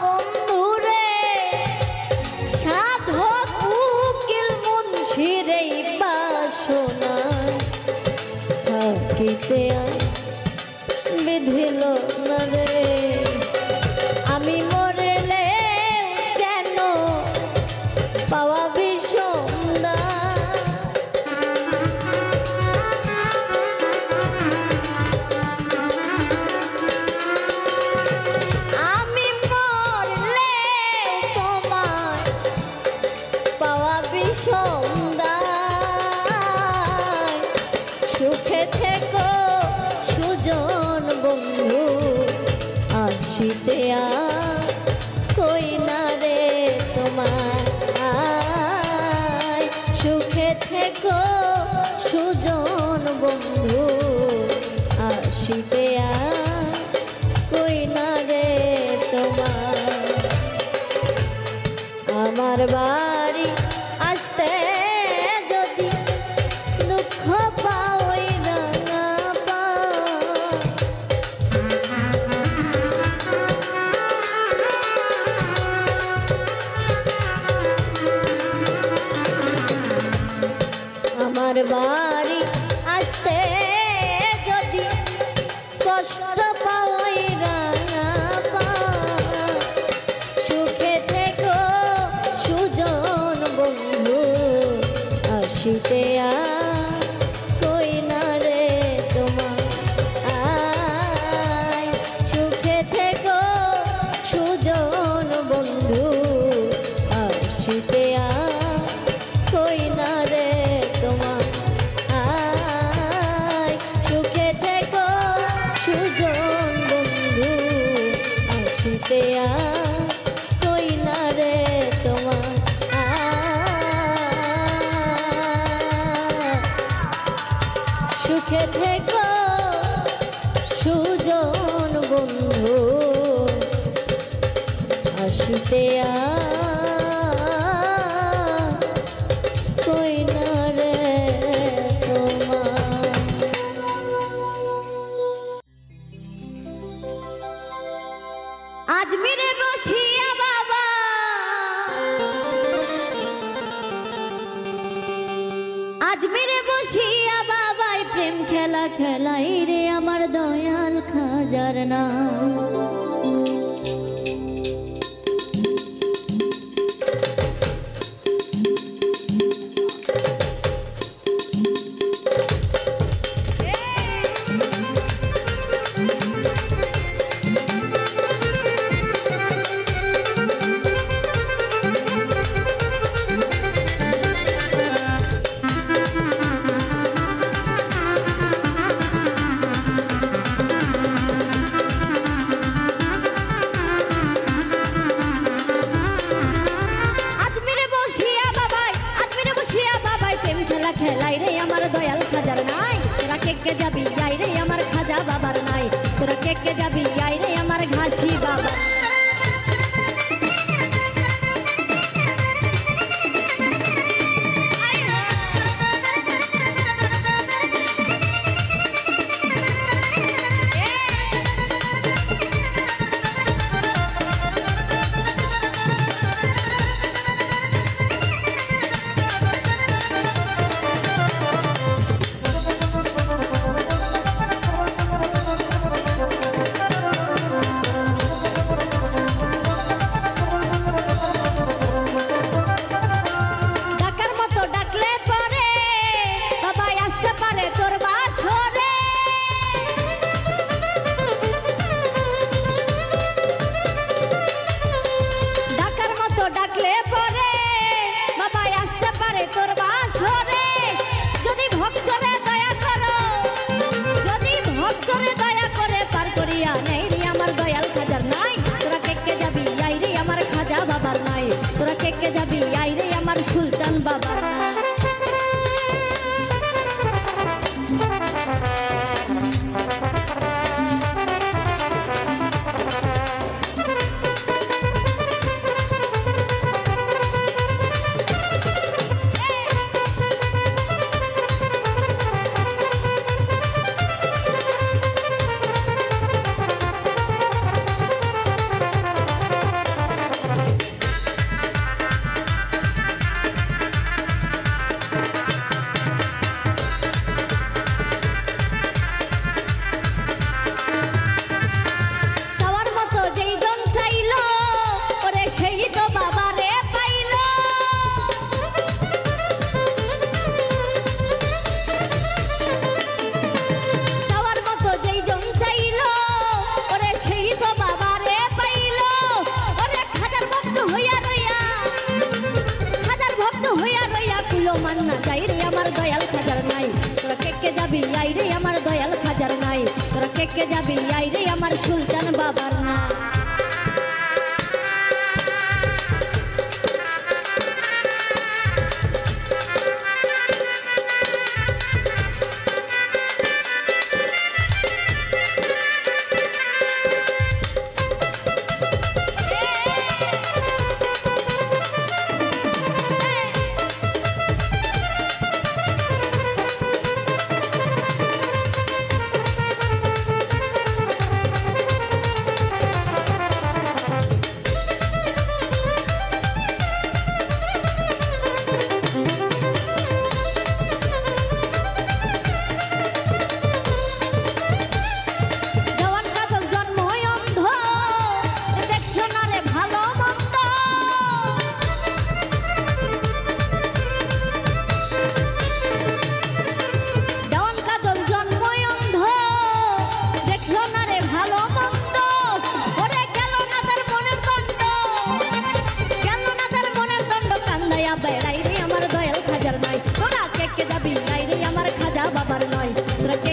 Speaker 1: বন্ধুরে সাধক উকিল মুন্সির এই বাসনা থাকিতে বিধিল না রে। আমি মরলে কেন পাওয়া বিষম সুখে থেকো সুজন বন্ধু আসিতে কই না রে তোমার। সুখে থেকো সুজন বন্ধু আসিতে কই না রে তোমার। আমার বাড়ি আসতে যদি দুঃখ পাওই না পা আমার বাড়ি আসতে যদি কষ্ট পাওই না পা সুখে থেকো সুজন বন্ধু আসিতে কই না রে তোমার। সুখে থেকো সুজন বন্ধু আসিতে কই না রে তোমার। সুখে থেকো সুজন বন্ধু আসিতে কই না রে তোমার। সুখে থেকো সুজন বন্ধু আসিতে কই না রে তোমার। আজমিরে বসিয়া বাবা আজমিরে বসিয়া বাবাই প্রেম খেলা খেলাই রে আমার দয়াল খাজার নাম। কে যাবি আই রে আমার ঘাসি বাবা তোরা কে যাবি আই রে আমার সুলতান বাবা মান্না যাই রে আমার দয়াল খাজার নাই তোরা কে যাবি আই রে আমার দয়াল খাজার নাই তোরা কে যাবি আই রে আমার সুলতান বাবার না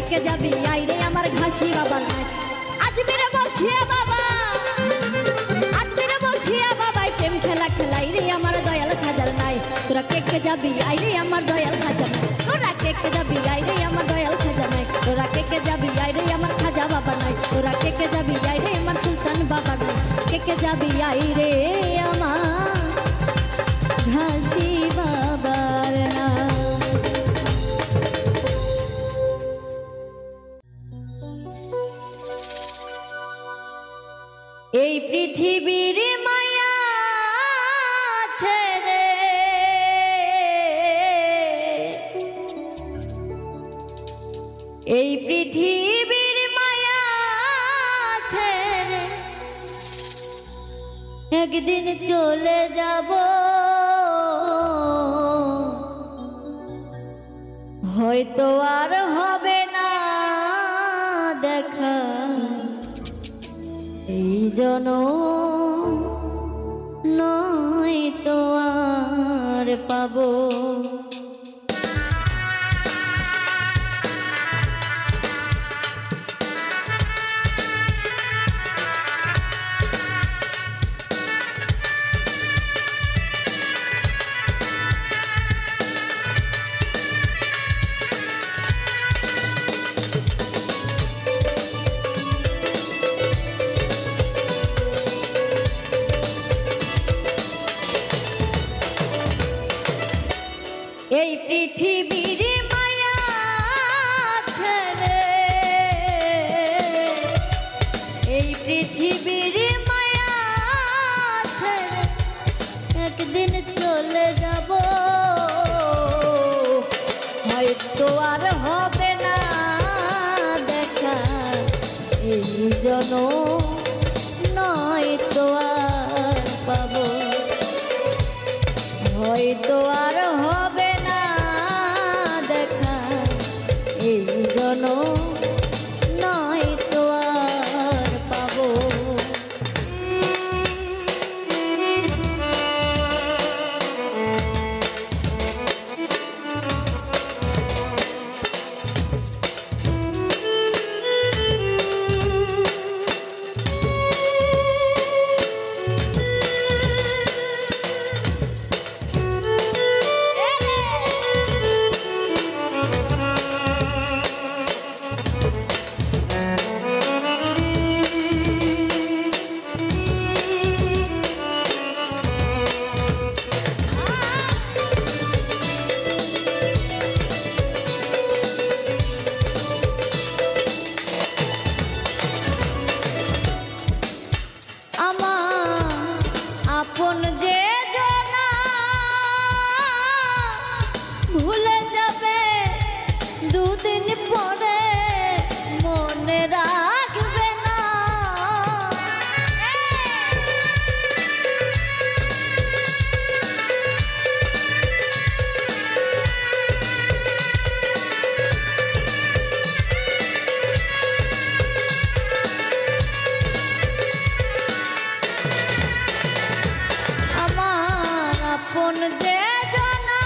Speaker 1: কে যাবি আই রে আমার ঘাসি বাবা নাই আজমিরে বসিয়া বাবা প্রেম খেলা খেলাই রে আমার দয়াল খাজার নাই তোরা কে যাবি আই রে আমার দয়াল খাজার নাই তোরা কে যাবি আই রে আমার দয়াল খাজার নাই তোরা কে যাবি আই রে আমার খাজা বাবা নাই তোরা কে যাবি আই রে আমার সুলতান বাবা নাই কে যাবি আই রে আমার ঘাসি বাবার না এই পৃথিবীর মায়া ছেড়ে এই পৃথিবীর মায়া ছেড়ে একদিন চলে যাব হয়তো আর হবে না দেখা এই জনম নয় তো আর পাবো পৃথিবীর মায়া ছেড়ে, এই পৃথিবীর মায়া ছেড়ে একদিন চলে যাব, হয়তো আর হবে না দেখা এই জনম, নয়তো আর পাবো, হয়তো আর হবে না দেখা এই জনম, নয়তো আর পাবো। আপন যে জানা ভুলে যাবে দুদিন পরে, মনে রাখবে না। আপন যে জানা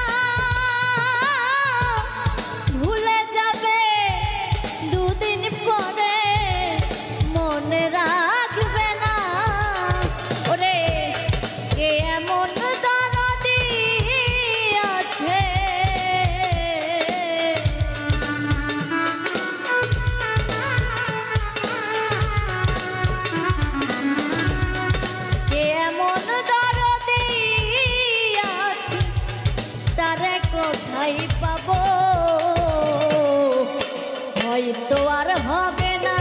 Speaker 1: ভুলে যাবে দুদিন পরে, মনে রাখবে না। ওরে কে এমন দরদি আছে, কে এমন দরদি তারে কোথায় পাবো, হয়তো আর হবে না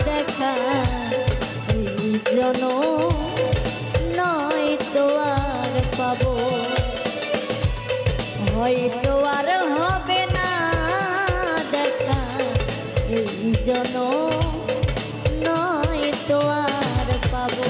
Speaker 1: দেখা এই জনম, নয়তো আর পাবো, হয়তো আর হবে না দেখা এই জনম, নয়তো আর পাবো।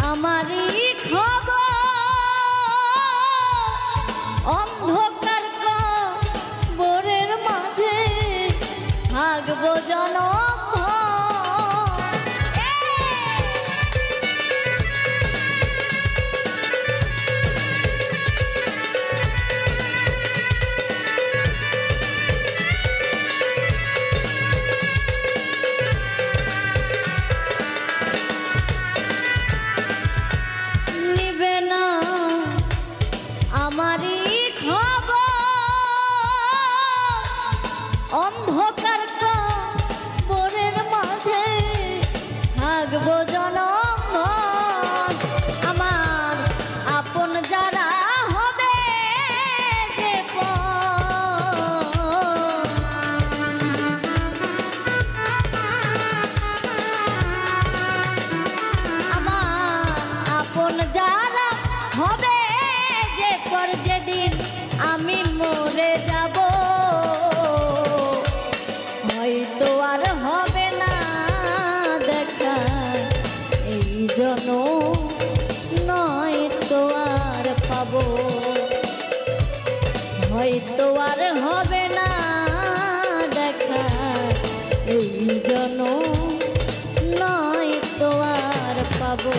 Speaker 1: আমারই খবর অন্ধকার কবরের মাঝে থাকবো জনম, আমারই খবর অন্ধকার কবরের মাঝে থাকবো জনম, আমার আপন যারা হবে যে আমার আপন যারা হবে যে পর, যেদিন আমি মরে যাব, হয়তো আর হবে না দেখা এই জনম, নয়তো পাবো।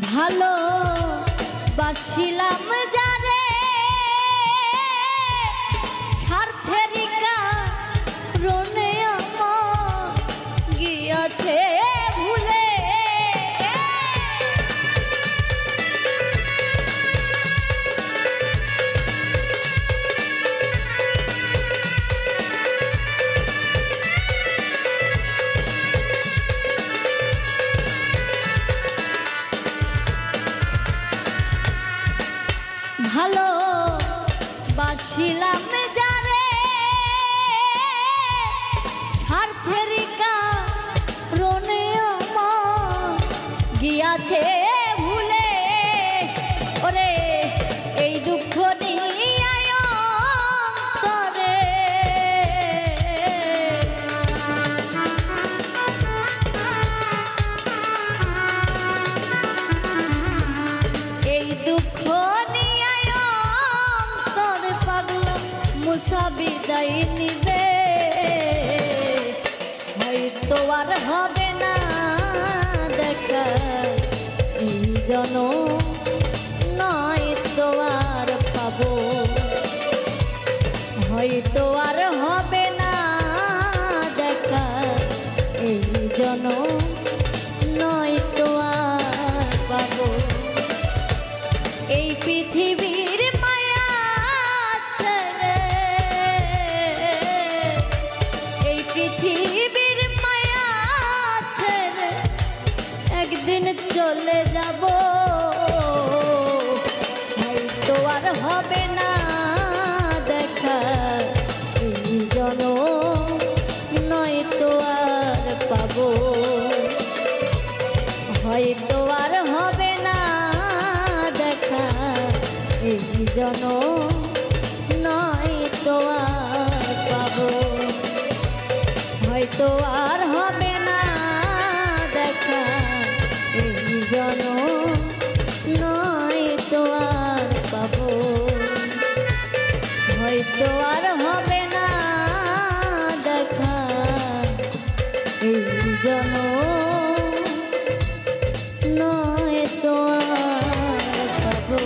Speaker 1: ভালো বাসিলাম যারে স্বার্থের কারণে আমার গিয়াছে ভুলে। ভালো বাসিলাম যারে স্বার্থের কারণে আমার গিয়াছে ভুলে। ওরে এই দুঃখ নিয়ে অন্তরে এই দুঃখ মুসা বিদায় নিবে, হয়তো আর হবে না দেখা এই জনম, নয়তো আর পাবো। হয়তো আর হবে না দেখা এই জনম, নয়তো আর পাবো। এই পৃথিবীর পৃথিবীর মায়া ছেড়ে একদিন চলে যাব, হয়তো আর হবে না দেখা এই জনম, নয়তো আর পাবো। হয়তো আর হবে না দেখা এই জনম, নয়তো আর পাবো। হয়তো আর হবে না দেখা এই জনম, নয়তো আর পাবো। হয়তো আর হবে না দেখা এই জনম, নয়তো আর পাবো।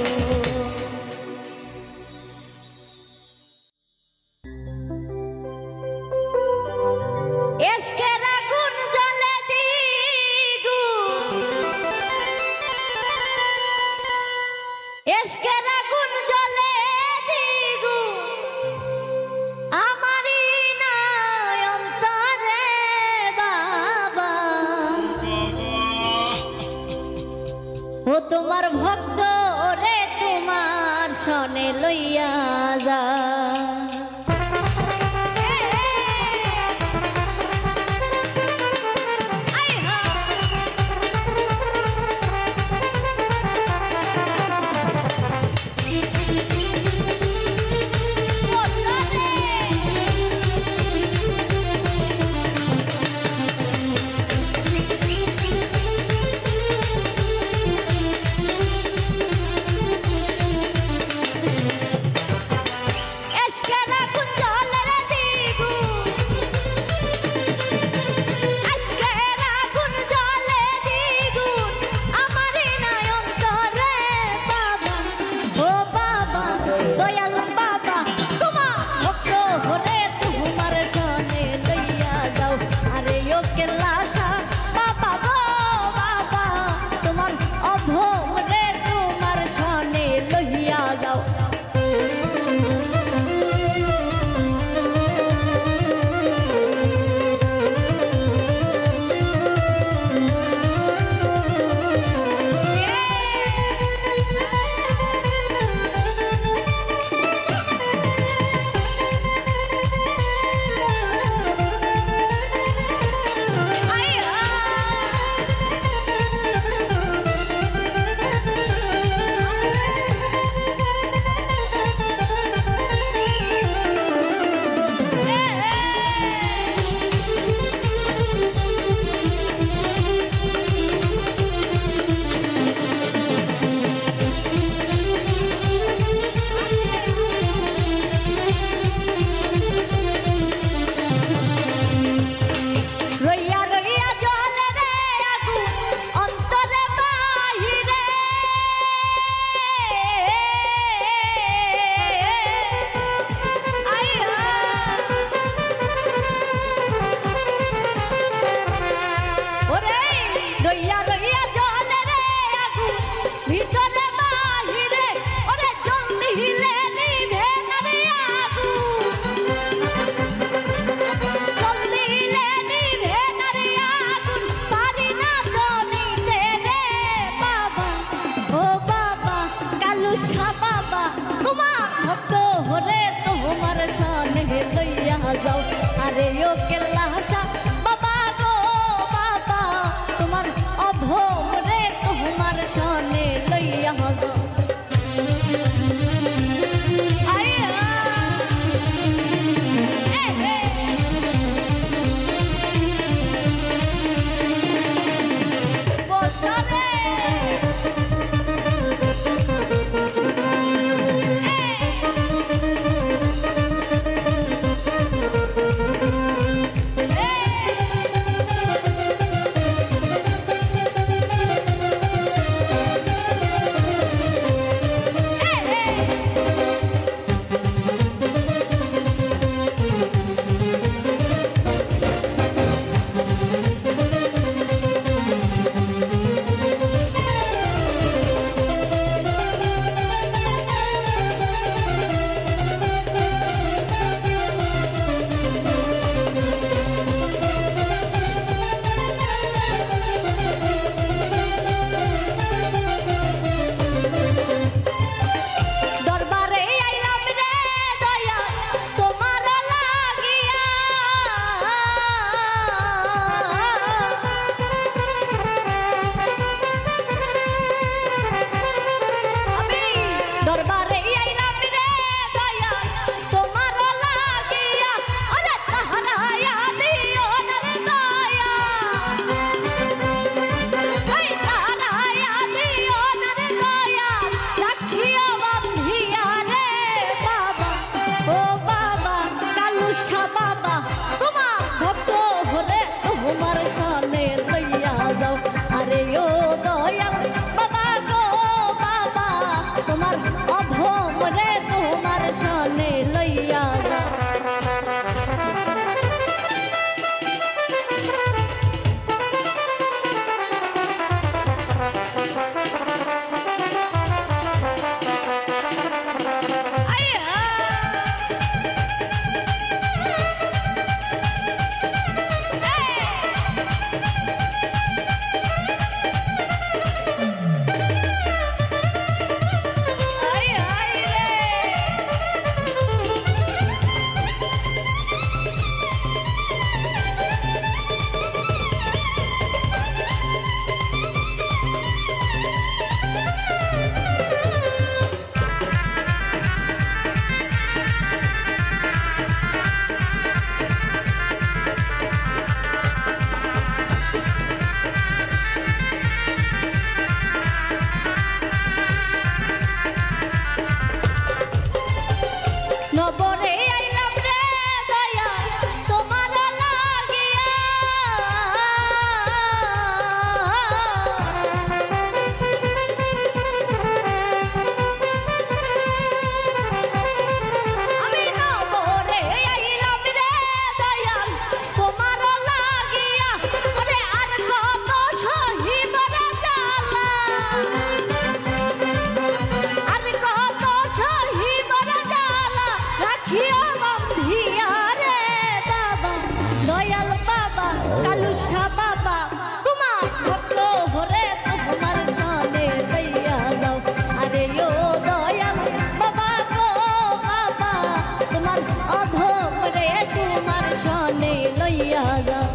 Speaker 1: তোমার ভক্ত রে তোমার শনে লইয়া যা, দয়াল বাবা তোমার ভক্ত হরে তোমার মুসা বাবা তোমার ভক্ত হরে তোমার সনে লইয়া যাও আরে ও দয়াল বাবা গো বাবা তোমার অধম রে তোমার সনে লইয়া যাও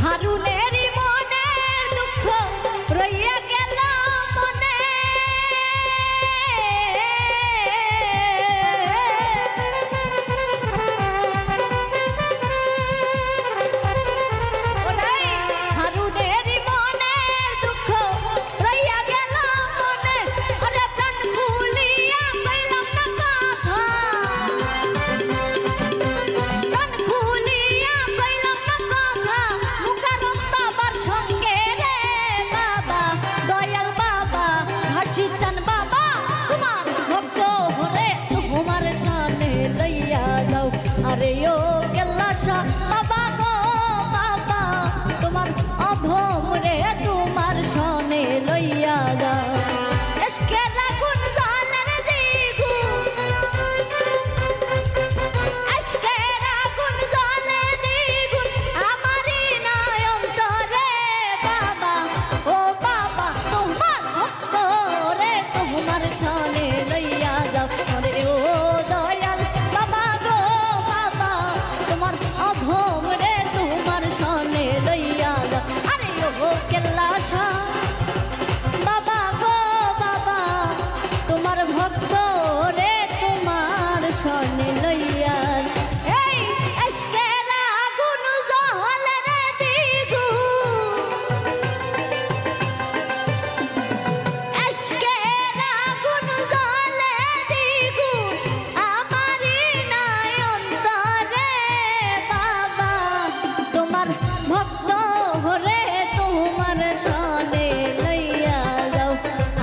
Speaker 1: হারুনেরই মনের দুঃখ রইয়া গেল মনে হারুনেরই মনের দুঃখ রইয়া গেল মনে আরে প্রাণ খুলিয়া কইলাম না কথা প্রাণ খুলিয়া কইলাম না কথা মুকারম বাবার সঙ্গে রে বাবা দয়াল বাবা হাসি চান বাবা তোমার ভক্ত হরে তোমার সামনে লইয়া যাও আরে ও কেল্লাশা বাবা গো বাবা তোমার অধম রে তোমার সামনে লইয়া যাও এসকের আগুন জ্বালার দ্বিগুণ এসকের আগুন জ্বলে দ্বিগুণ আমারই নয়ন্তরে বাবা ও বাবা তোমার ভক্ত রে তোমার সনে লইয়া যাও আরে ও দয়াল বাবা গো বাবা তোমার অধম রে তোমার সনে লইয়া যাও আরে ও কেল্লাশা বাবা গো বাবা তোমার ভক্ত রে তোমার সনে লইয়া এই এসকের আগুন জ্বলে রে দ্বিগুণ এসকের আগুন জ্বলে দ্বিগুণ আমারই নয়ন্তরে বাবা তোমার ভক্ত হরে তোমার সনে লইয়া যাও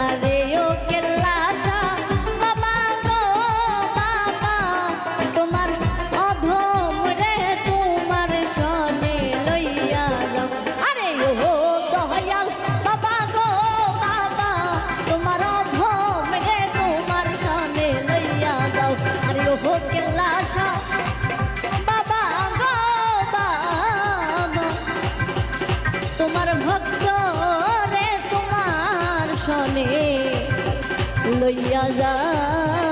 Speaker 1: আরে ও কেল্লাশা বাবা গো বাবা তোমার অধম রে তোমার সনে লইয়া যাও আরে ও দয়াল বাবা গো বাবা তোমার অধম রে তোমার সনে লইয়া যাও আরে ও কেল্লাশা বাবা গো বাবা তোমার ভক্ত রে তোমার সনে লইয়া যাও।